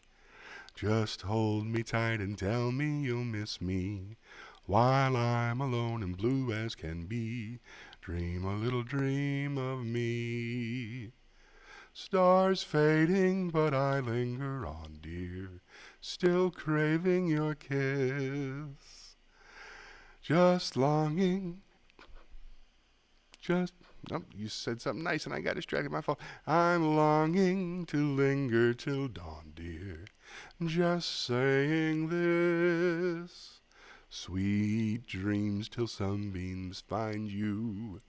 Just hold me tight and tell me you'll miss me. While I'm alone and blue as can be. Dream a little dream of me. Stars fading, but I linger on, dear. still craving your kiss, just longing, just, oh, you said something nice and I got distracted by my phone. I'm longing to linger till dawn, dear, just saying this. Sweet dreams till sunbeams find you,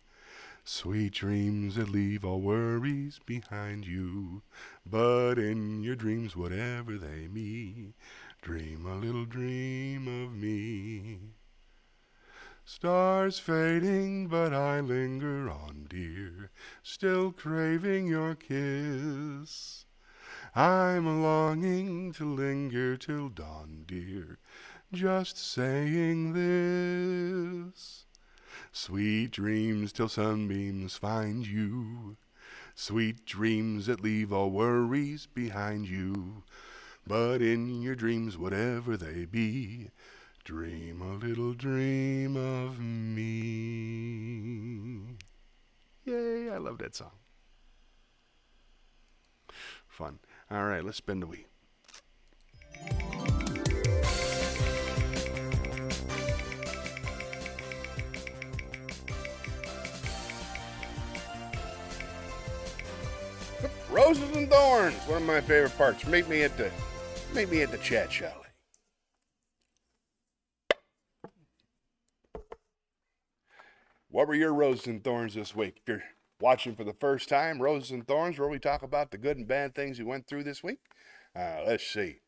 sweet dreams that leave all worries behind you. But in your dreams, whatever they be, dream a little dream of me. Stars fading, but I linger on, dear, still craving your kiss. I'm longing to linger till dawn, dear, just saying this. Sweet dreams till sunbeams find you, sweet dreams that leave all worries behind you. But in your dreams, whatever they be, dream a little dream of me. Yay, I love that song. Fun. All right, let's spin the wheel. Roses and thorns, one of my favorite parts. Meet me at the chat chalet. What were your roses and thorns this week? If you're watching for the first time, Roses and Thorns, where we talk about the good and bad things you went through this week. Let's see.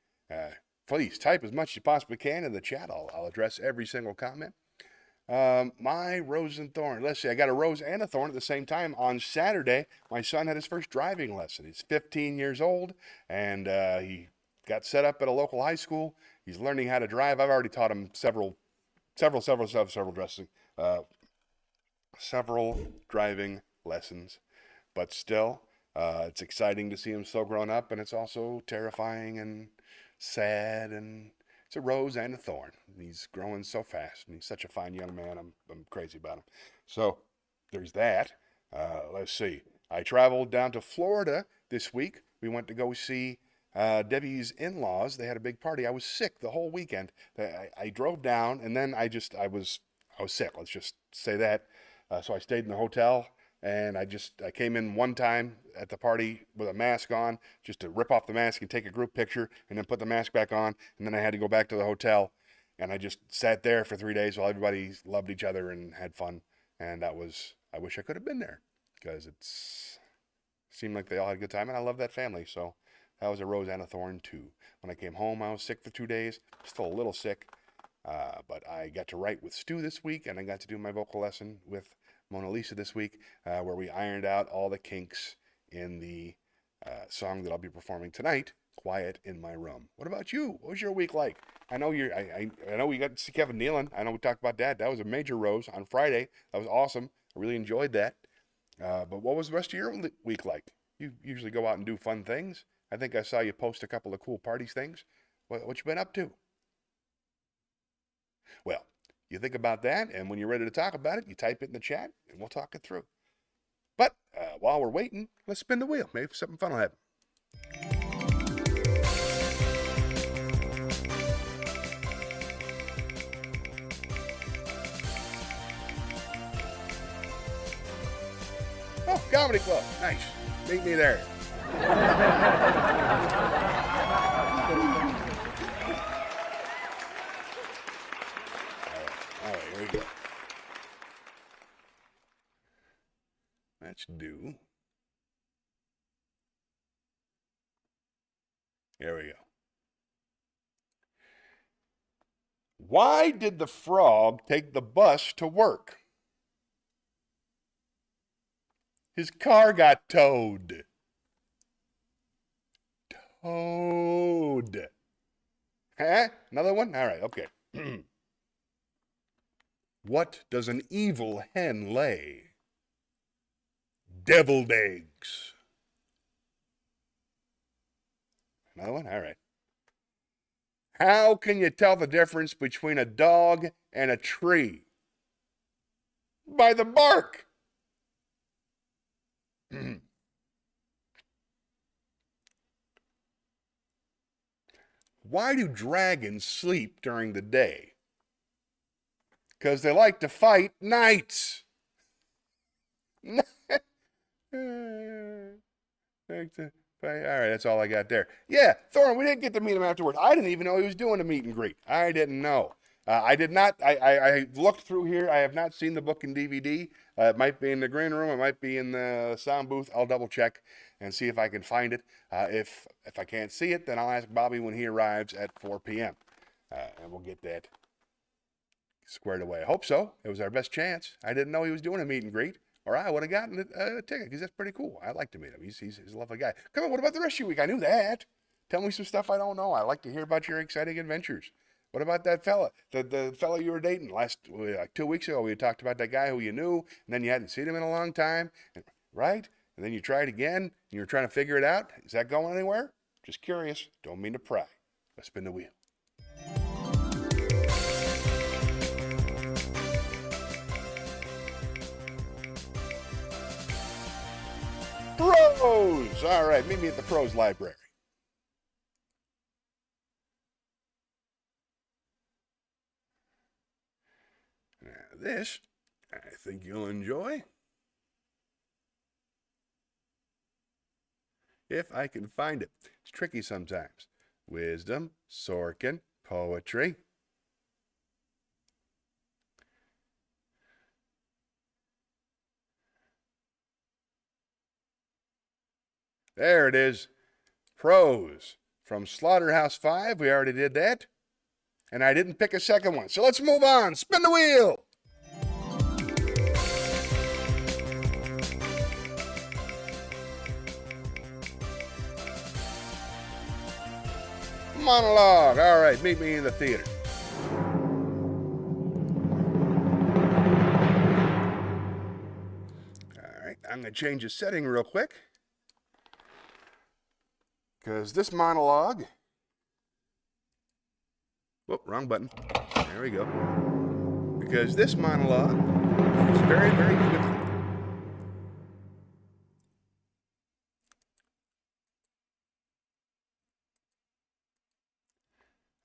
Please type as much as you possibly can in the chat. I'll address every single comment. My rose and thorn. Let's see. I got a rose and a thorn at the same time. On Saturday, my son had his first driving lesson. He's 15 years old, and he got set up at a local high school. He's learning how to drive. I've already taught him several driving lessons, but still, it's exciting to see him so grown up, and it's also terrifying and sad, and it's a rose and a thorn. He's growing so fast, and he's such a fine young man. I'm crazy about him. So there's that. Let's see. I traveled down to Florida this week. We went to go see Debbie's in-laws. They had a big party. I was sick the whole weekend. I drove down, and then I was sick. Let's just say that. So I stayed in the hotel, and I came in one time at the party with a mask on, just to rip off the mask and take a group picture, and then put the mask back on, and then I had to go back to the hotel, and I just sat there for 3 days while everybody loved each other and had fun, and I wish I could have been there, because it seemed like they all had a good time, and I love that family, so that was a rose and a thorn too. When I came home, I was sick for 2 days, still a little sick, but I got to write with Stu this week, and I got to do my vocal lesson with Mona Lisa this week, where we ironed out all the kinks in the song that I'll be performing tonight, Quiet in My Room. What about you? What was your week like? I know I know we got to see Kevin Nealon. I know we talked about that. That was a major rose on Friday. That was awesome. I really enjoyed that. But what was the rest of your week like? You usually go out and do fun things. I think I saw you post a couple of cool parties things. What you been up to? Well, you think about that, and when you're ready to talk about it, you type it in the chat, and we'll talk it through. But while we're waiting, let's spin the wheel. Maybe something fun will happen. Oh, Comedy Club. Nice. Meet me there. All right, here we go. Let's do. Here we go. Why did the frog take the bus to work? His car got towed. Towed. Huh? Another one? All right, okay. What does an evil hen lay? Deviled eggs. Another one? All right. How can you tell the difference between a dog and a tree? By the bark. Why do dragons sleep during the day? Because they like to fight nights. All right, that's all I got there. Yeah, Thorne, we didn't get to meet him afterwards. I didn't even know he was doing a meet and greet. I didn't know. I did not. I looked through here. I have not seen the book in DVD. It might be in the green room. It might be in the sound booth. I'll double check and see if I can find it. If I can't see it, then I'll ask Bobby when he arrives at 4 p.m. And we'll get that squared away. I hope so. It was our best chance. I didn't know he was doing a meet and greet, or I would have gotten a ticket, because that's pretty cool. I'd like to meet him. He's a lovely guy. Come on, what about the rest of your week? I knew that. Tell me some stuff I don't know. I like to hear about your exciting adventures. What about that fella, the fella you were dating like 2 weeks ago? We talked about that guy who you knew, and then you hadn't seen him in a long time, right? And then you tried again, and you were trying to figure it out. Is that going anywhere? Just curious. Don't mean to pry. Let's spin the wheel. Prose! All right, meet me at the Prose Library. Now this, I think you'll enjoy. If I can find it. It's tricky sometimes. Wisdom, Sorkin, poetry. There it is. Prose from SlaughterhouseFive. We already did that. And I didn't pick a second one. So let's move on. Spin the wheel. Monologue. All right, meet me in the theater. All right, I'm going to change the setting real quick, because this monologue, whoop, wrong button. There we go. Because this monologue is very, very difficult.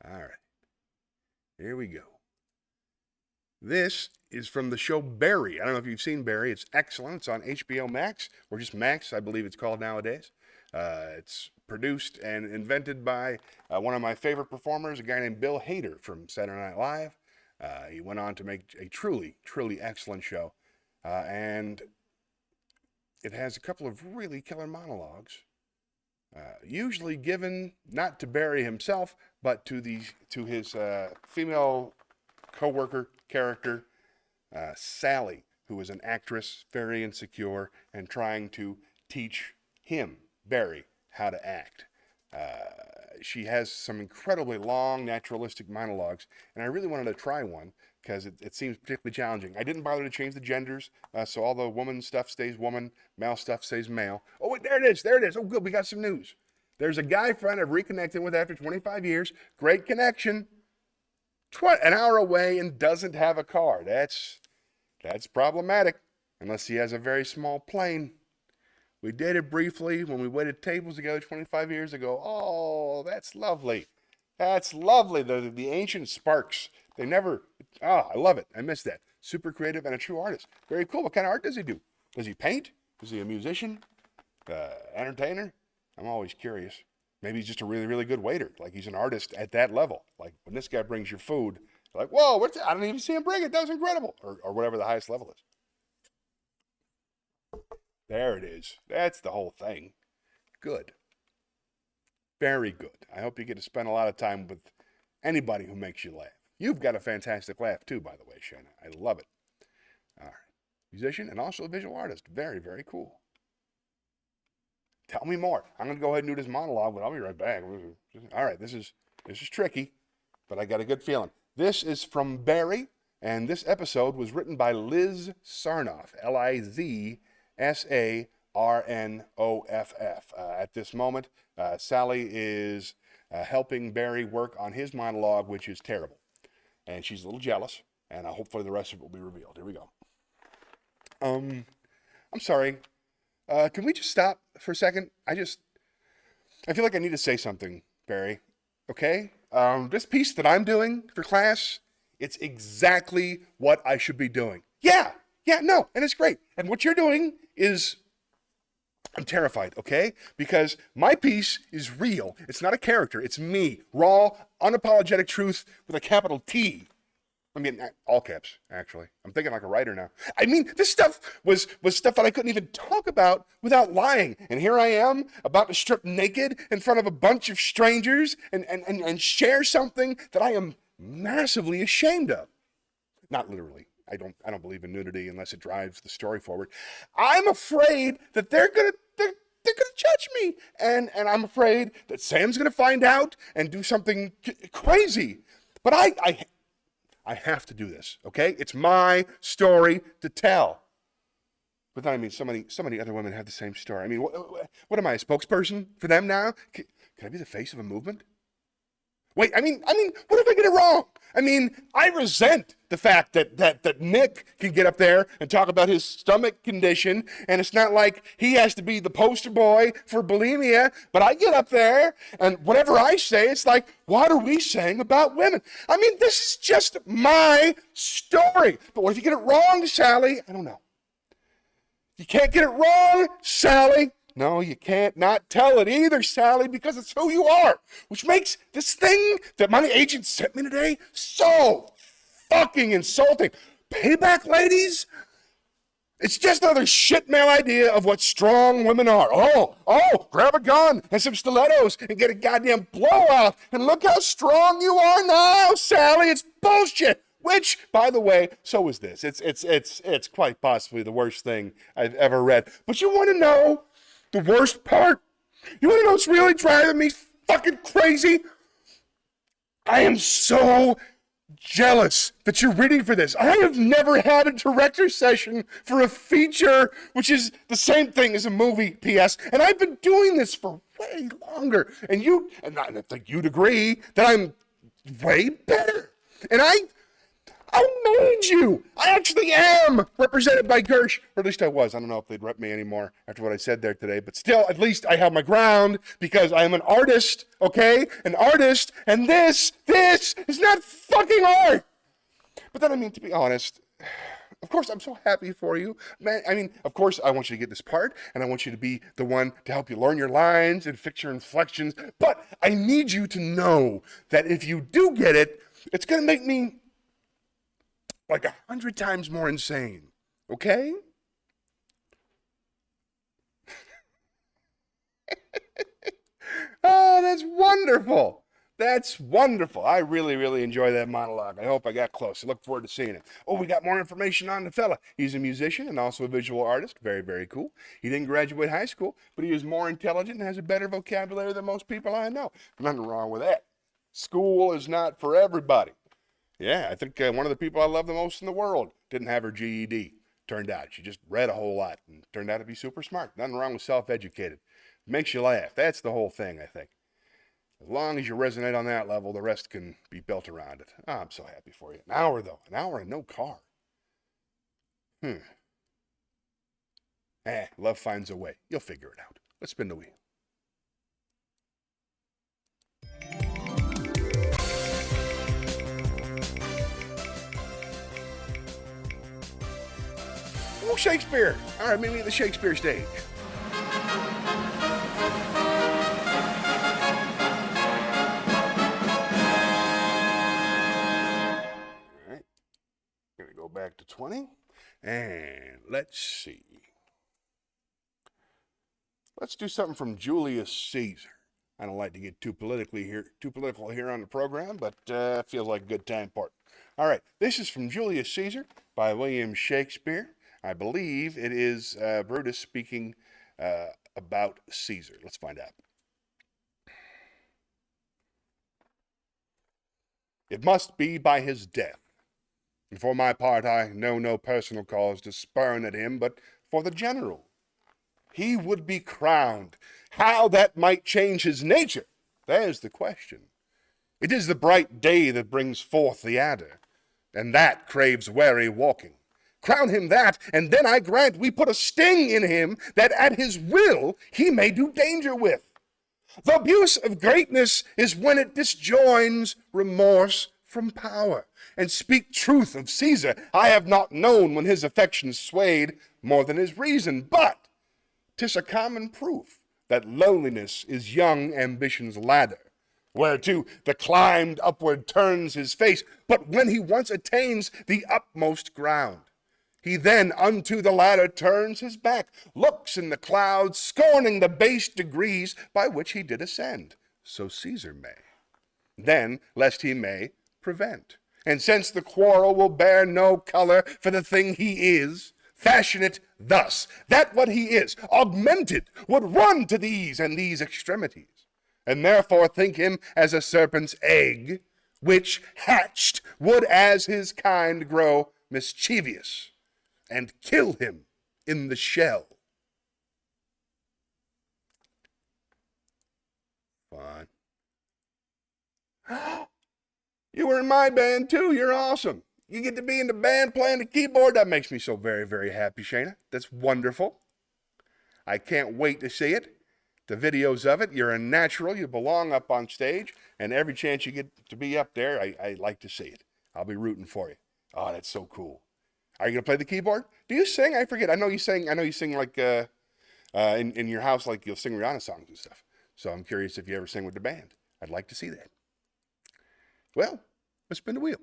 All right, here we go. This is from the show Barry. I don't know if you've seen Barry. It's excellent. It's on HBO Max, or just Max, I believe it's called nowadays. It's produced and invented by one of my favorite performers, a guy named Bill Hader from Saturday Night Live. He went on to make a truly, truly excellent show. And it has a couple of really killer monologues. Usually given not to Barry himself, but to his female co-worker character, Sally, who is an actress, very insecure, and trying to teach him, Barry, how to act. She has some incredibly long, naturalistic monologues, and I really wanted to try one because it seems particularly challenging. I didn't bother to change the genders, so all the woman stuff stays woman, male stuff stays male. Oh, wait, there it is. Oh, good, we got some news. There's a guy friend I've reconnected with after 25 years. Great connection. An hour away and doesn't have a car. That's problematic, unless he has a very small plane. We dated briefly when we waited tables together 25 years ago. Oh, that's lovely. That's lovely. The ancient sparks. They never, I love it. I miss that. Super creative and a true artist. Very cool. What kind of art does he do? Does he paint? Is he a musician? Entertainer? I'm always curious. Maybe he's just a really, really good waiter. Like he's an artist at that level. Like when this guy brings your food, you're like, whoa, what's that? I didn't even see him bring it. That was incredible. Or whatever the highest level is. There it is. That's the whole thing. Good. Very good. I hope you get to spend a lot of time with anybody who makes you laugh. You've got a fantastic laugh too, by the way, Shayna. I love it. All right. Musician and also a visual artist. Very, very cool. Tell me more. I'm going to go ahead and do this monologue, but I'll be right back. All right, this is tricky, but I got a good feeling. This is from Barry, and this episode was written by Liz Sarnoff, Lizsarnoff. At this moment, Sally is helping Barry work on his monologue, which is terrible. And she's a little jealous, and hopefully the rest of it will be revealed. Here we go. I'm sorry. Can we just stop for a second? I feel like I need to say something, Barry. okay? This piece that I'm doing for class, it's exactly what I should be doing. Yeah, no, and it's great. And what you're doing is, I'm terrified, okay? Because my piece is real. It's not a character. It's me. Raw, unapologetic truth with a capital T. I mean, all caps, actually. I'm thinking like a writer now. I mean, this stuff was stuff that I couldn't even talk about without lying. And here I am, about to strip naked in front of a bunch of strangers and share something that I am massively ashamed of. Not literally. I don't believe in nudity unless it drives the story forward. I'm afraid that they're gonna judge me, and I'm afraid that Sam's gonna find out and do something crazy. But I have to do this, okay? It's my story to tell. But then, I mean, so many other women have the same story. I mean, what am I, a spokesperson for them now? Can I be the face of a movement? Wait, I mean, what if I get it wrong? I mean, I resent the fact that Nick can get up there and talk about his stomach condition, and it's not like he has to be the poster boy for bulimia, but I get up there, and whatever I say, it's like, what are we saying about women? I mean, this is just my story. But what if you get it wrong, Sally? I don't know. You can't get it wrong, Sally. No, you can't not tell it either, Sally, because it's who you are, which makes this thing that my agent sent me today so fucking insulting. Payback, ladies? It's just another shit mail idea of what strong women are. Oh, grab a gun and some stilettos and get a goddamn blowout, and look how strong you are now, Sally. It's bullshit. Which, by the way, so is this. It's quite possibly the worst thing I've ever read. But you want to know the worst part? You want to know what's really driving me fucking crazy? I am so jealous that you're reading for this. I have never had a director session for a feature, which is the same thing as a movie, P.S., and I've been doing this for way longer. And I think you'd agree that I'm way better. And I made you. I actually am represented by Gersh, or at least I was. I don't know if they'd rep me anymore after what I said there today, but still, at least I have my ground because I am an artist, okay? An artist, and this is not fucking art. But then, I mean, to be honest, of course, I'm so happy for you. Man, I mean, of course, I want you to get this part, and I want you to be the one to help you learn your lines and fix your inflections, but I need you to know that if you do get it, it's going to make me like 100 times more insane, okay? Oh, that's wonderful. That's wonderful. I really, really enjoy that monologue. I hope I got close. I look forward to seeing it. Oh, we got more information on the fella. He's a musician and also a visual artist. Very, very cool. He didn't graduate high school, but he is more intelligent and has a better vocabulary than most people I know. Nothing wrong with that. School is not for everybody. Yeah, I think one of the people I love the most in the world didn't have her GED. Turned out she just read a whole lot and turned out to be super smart. Nothing wrong with self-educated. Makes you laugh. That's the whole thing, I think. As long as you resonate on that level, the rest can be built around it. Oh, I'm so happy for you. An hour, though. An hour and no car. Love finds a way. You'll figure it out. Let's spin the wheel. Oh, Shakespeare. All right, meet me at the Shakespeare stage. All right. Going to go back to 20. And let's see. Let's do something from Julius Caesar. I don't like to get too political here on the program, but feels like a good time for it. All right, this is from Julius Caesar by William Shakespeare. I believe it is Brutus speaking about Caesar. Let's find out. It must be by his death. And for my part, I know no personal cause to spurn at him, but for the general. He would be crowned. How that might change his nature, there's the question. It is the bright day that brings forth the adder, and that craves wary walking. Crown him that, and then I grant we put a sting in him that at his will he may do danger with. The abuse of greatness is when it disjoins remorse from power. And speak truth of Caesar, I have not known when his affections swayed more than his reason, but 'tis a common proof that loneliness is young ambition's ladder, whereto the climbed upward turns his face. But when he once attains the utmost ground, he then unto the ladder turns his back, looks in the clouds, scorning the base degrees by which he did ascend. So Caesar may. Then, lest he may, prevent. And since the quarrel will bear no color for the thing he is, fashion it thus, that what he is, augmented, would run to these and these extremities, and therefore think him as a serpent's egg, which hatched would as his kind grow mischievous, and kill him in the shell. Fun. You were in my band too. You're awesome. You get to be in the band playing the keyboard. That makes me so very, very happy, Shayna. That's wonderful. I can't wait to see it. The videos of it. You're a natural. You belong up on stage. And every chance you get to be up there, I like to see it. I'll be rooting for you. Oh, that's so cool. Are you going to play the keyboard? Do you sing? I forget. I know you sing like in your house, like you'll sing Rihanna songs and stuff. So I'm curious if you ever sing with the band. I'd like to see that. Well, let's spin the wheel.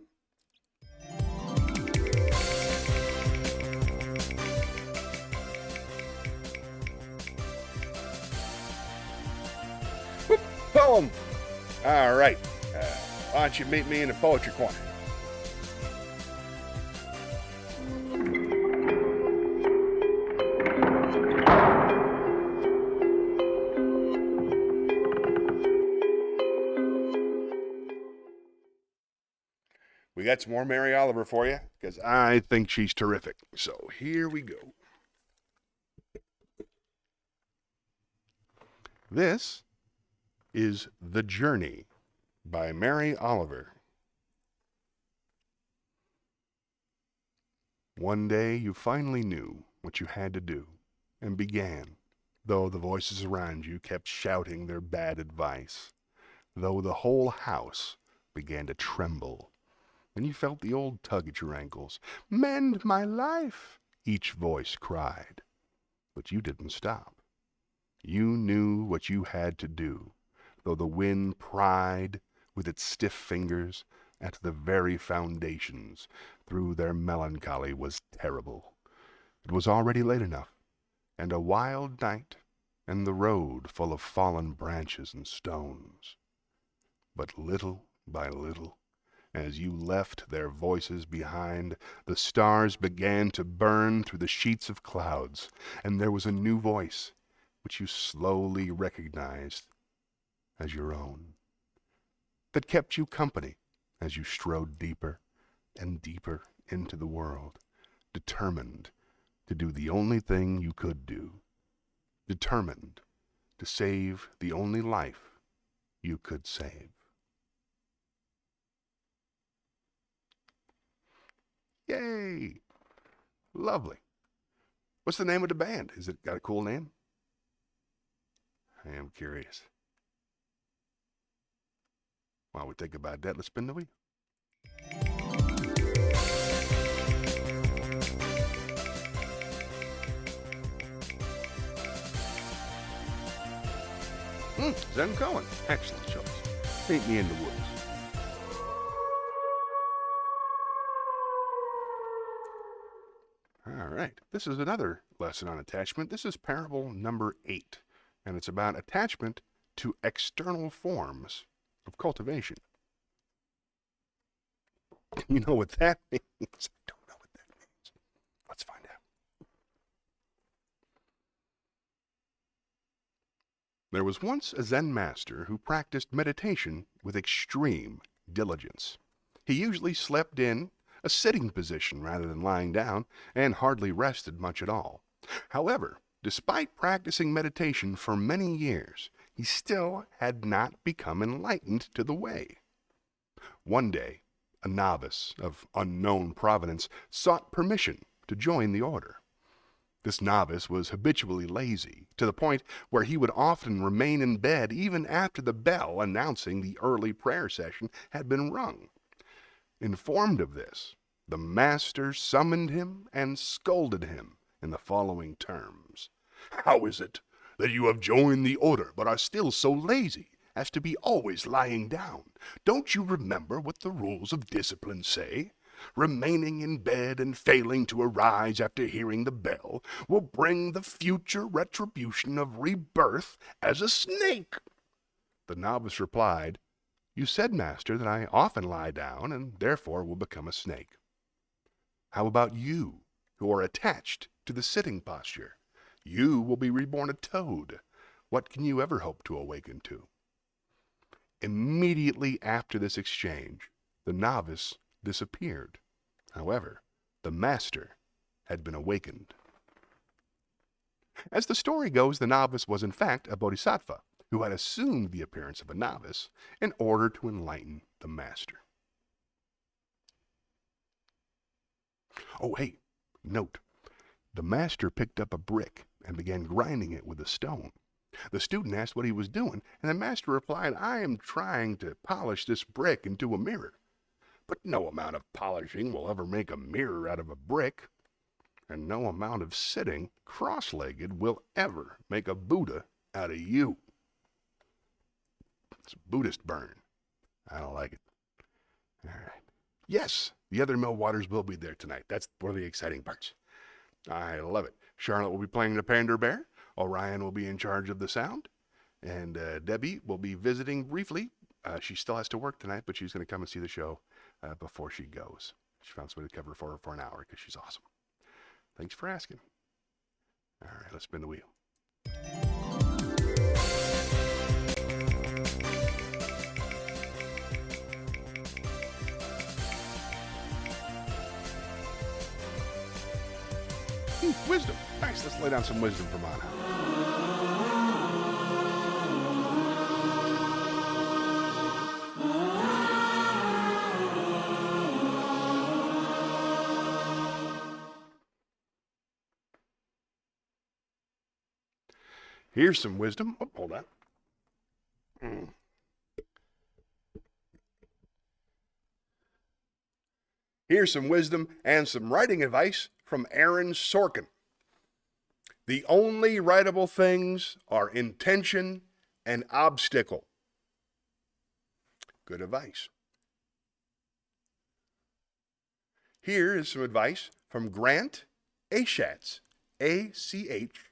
Whoop, poem. All right. Why don't you meet me in the poetry corner? We got some more Mary Oliver for you, because I think she's terrific. So here we go. This is The Journey by Mary Oliver. One day you finally knew what you had to do, and began, though the voices around you kept shouting their bad advice, though the whole house began to tremble. And you felt the old tug at your ankles. Mend my life, each voice cried. But you didn't stop. You knew what you had to do, though the wind pried with its stiff fingers at the very foundations through their melancholy was terrible. It was already late enough, and a wild night, and the road full of fallen branches and stones. But little by little, as you left their voices behind, the stars began to burn through the sheets of clouds, and there was a new voice which you slowly recognized as your own, that kept you company as you strode deeper and deeper into the world, determined to do the only thing you could do, determined to save the only life you could save. Yay! Lovely. What's the name of the band? Is it got a cool name? I am curious. While we think about that, let's spin the wheel. Zen Cohen. Excellent choice. Meet me in the woods. All right, this is another lesson on attachment. This is parable number 8, and it's about attachment to external forms of cultivation. You know what that means? I don't know what that means. Let's find out. There was once a Zen master who practiced meditation with extreme diligence. He usually slept in a sitting position rather than lying down, and hardly rested much at all. However, despite practicing meditation for many years, he still had not become enlightened to the way. One day, a novice of unknown provenance sought permission to join the order. This novice was habitually lazy, to the point where he would often remain in bed even after the bell announcing the early prayer session had been rung. Informed of this, the master summoned him and scolded him in the following terms. "How is it that you have joined the order but are still so lazy as to be always lying down? Don't you remember what the rules of discipline say? Remaining in bed and failing to arise after hearing the bell will bring the future retribution of rebirth as a snake." The novice replied, "You said, master, that I often lie down and therefore will become a snake. How about you, who are attached to the sitting posture? You will be reborn a toad. What can you ever hope to awaken to?" Immediately after this exchange, the novice disappeared. However, the master had been awakened. As the story goes, the novice was in fact a bodhisattva who had assumed the appearance of a novice in order to enlighten the master. Oh, hey, note, the master picked up a brick and began grinding it with a stone. The student asked what he was doing, and the master replied, "I am trying to polish this brick into a mirror. But no amount of polishing will ever make a mirror out of a brick, and no amount of sitting cross-legged will ever make a Buddha out of you." It's a Buddhist burn. I don't like it. All right. Yes, the other Millwaters will be there tonight. That's one of the exciting parts. I love it. Charlotte will be playing the Pander Bear. Orion will be in charge of the sound. And Debbie will be visiting briefly. She still has to work tonight, but she's going to come and see the show before she goes. She found somebody to cover for her for an hour because she's awesome. Thanks for asking. All right, let's spin the wheel. Wisdom. Nice. Let's lay down some wisdom from on high. Here's some wisdom. Oh, hold on. Here's some wisdom and some writing advice from Aaron Sorkin. The only writable things are intention and obstacle. Good advice. Here is some advice from Grant Achatz, A-C-H-A-T-Z.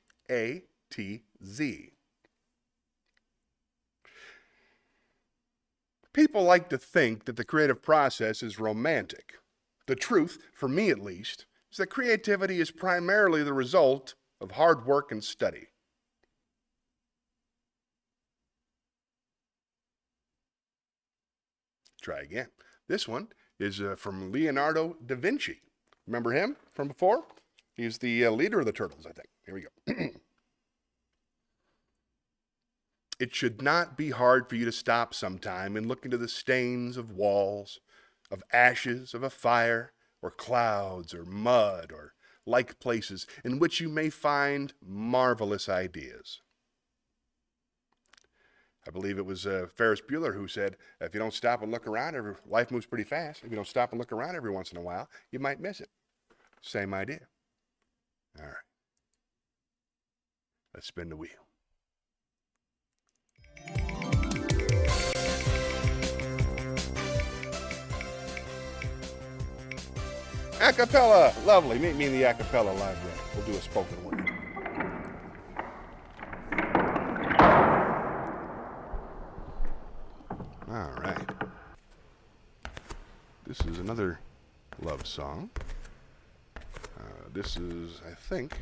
People like to think that the creative process is romantic. The truth, for me at least, is that creativity is primarily the result of hard work and study. Try again. This one is from Leonardo da Vinci. Remember him from before? He's the leader of the Turtles, I think. Here we go. It should not be hard for you to stop sometime and look into the stains of walls, of ashes, of a fire, or clouds, or mud, or like places in which you may find marvelous ideas. I believe it was Ferris Bueller who said, if you don't stop and look around, life moves pretty fast. If you don't stop and look around every once in a while, you might miss it. Same idea. All right. Let's spin the wheel. Acapella. Lovely. Meet me in the Acapella library. We'll do a spoken word. All right. This is another love song. This is, I think,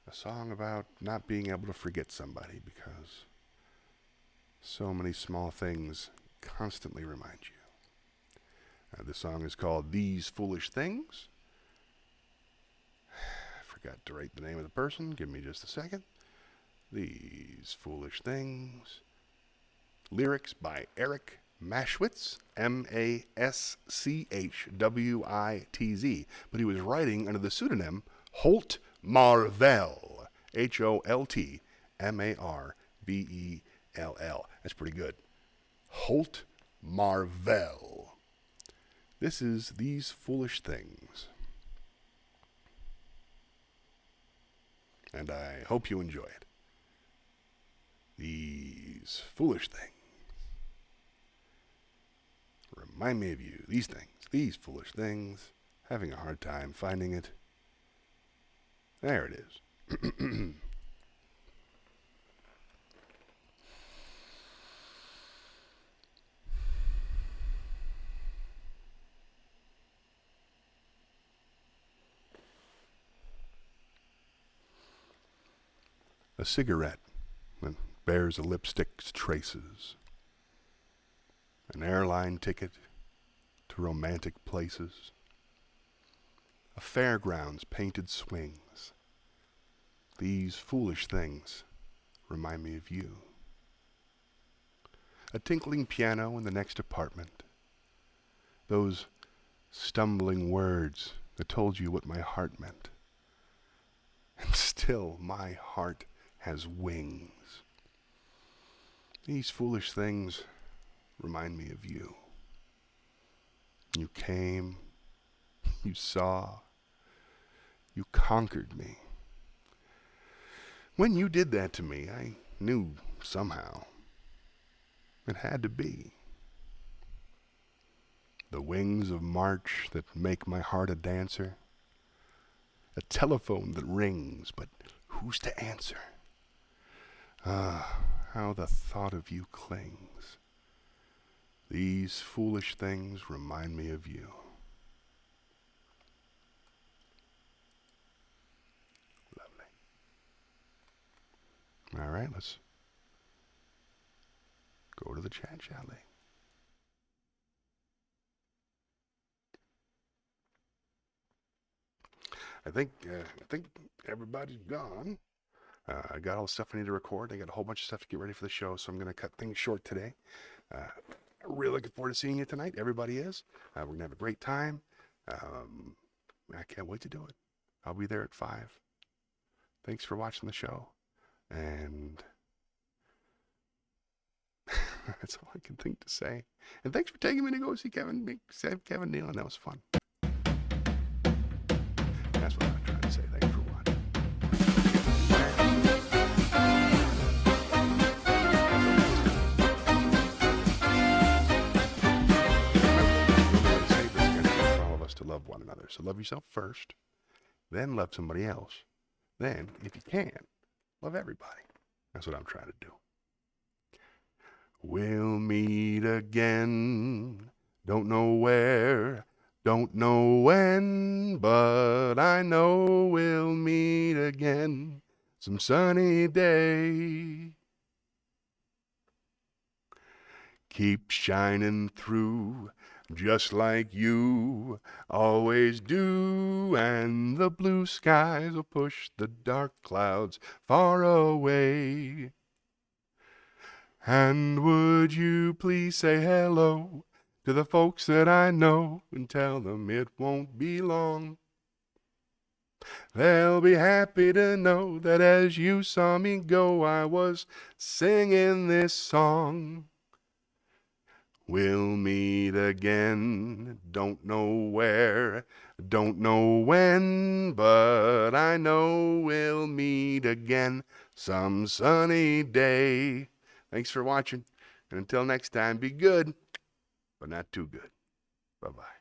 a song about not being able to forget somebody because so many small things constantly remind you. This song is called These Foolish Things. I forgot to write the name of the person. Give me just a second. These Foolish Things. Lyrics by Eric Maschwitz, Maschwitz. But he was writing under the pseudonym Holt Marvell. Holtmarvell. That's pretty good. Holt Marvell. This is These Foolish Things. And I hope you enjoy it. These foolish things remind me of you. These things, these foolish things, having a hard time finding it. There it is. A cigarette that bears a lipstick's traces. An airline ticket to romantic places. A fairground's painted swings. These foolish things remind me of you. A tinkling piano in the next apartment. Those stumbling words that told you what my heart meant. And still my heart has wings. These foolish things remind me of you. You came, you saw, you conquered me. When you did that to me, I knew somehow it had to be. The wings of March that make my heart a dancer. A telephone that rings, but who's to answer? Ah, how the thought of you clings. These foolish things remind me of you. Lovely. All right, let's go to the chat, shall we? I think everybody's gone. I got all the stuff I need to record. I got a whole bunch of stuff to get ready for the show, so I'm going to cut things short today. Really looking forward to seeing you tonight. Everybody is. We're going to have a great time. I can't wait to do it. I'll be there at 5. Thanks for watching the show. And that's all I can think to say. And thanks for taking me to go see Kevin Nealon. That was fun. That's what I'm trying to say. Thanks for watching. To love one another. So love yourself first, then love somebody else. Then, if you can, love everybody. That's what I'm trying to do. We'll meet again. Don't know where, don't know when, but I know we'll meet again some sunny day. Keep shining through just like you always do, and the blue skies will push the dark clouds far away. And would you please say hello to the folks that I know and tell them it won't be long. They'll be happy to know that as you saw me go, I was singing this song. We'll meet again, don't know where, don't know when, but I know we'll meet again some sunny day. Thanks for watching, and until next time, be good, but not too good. Bye-bye.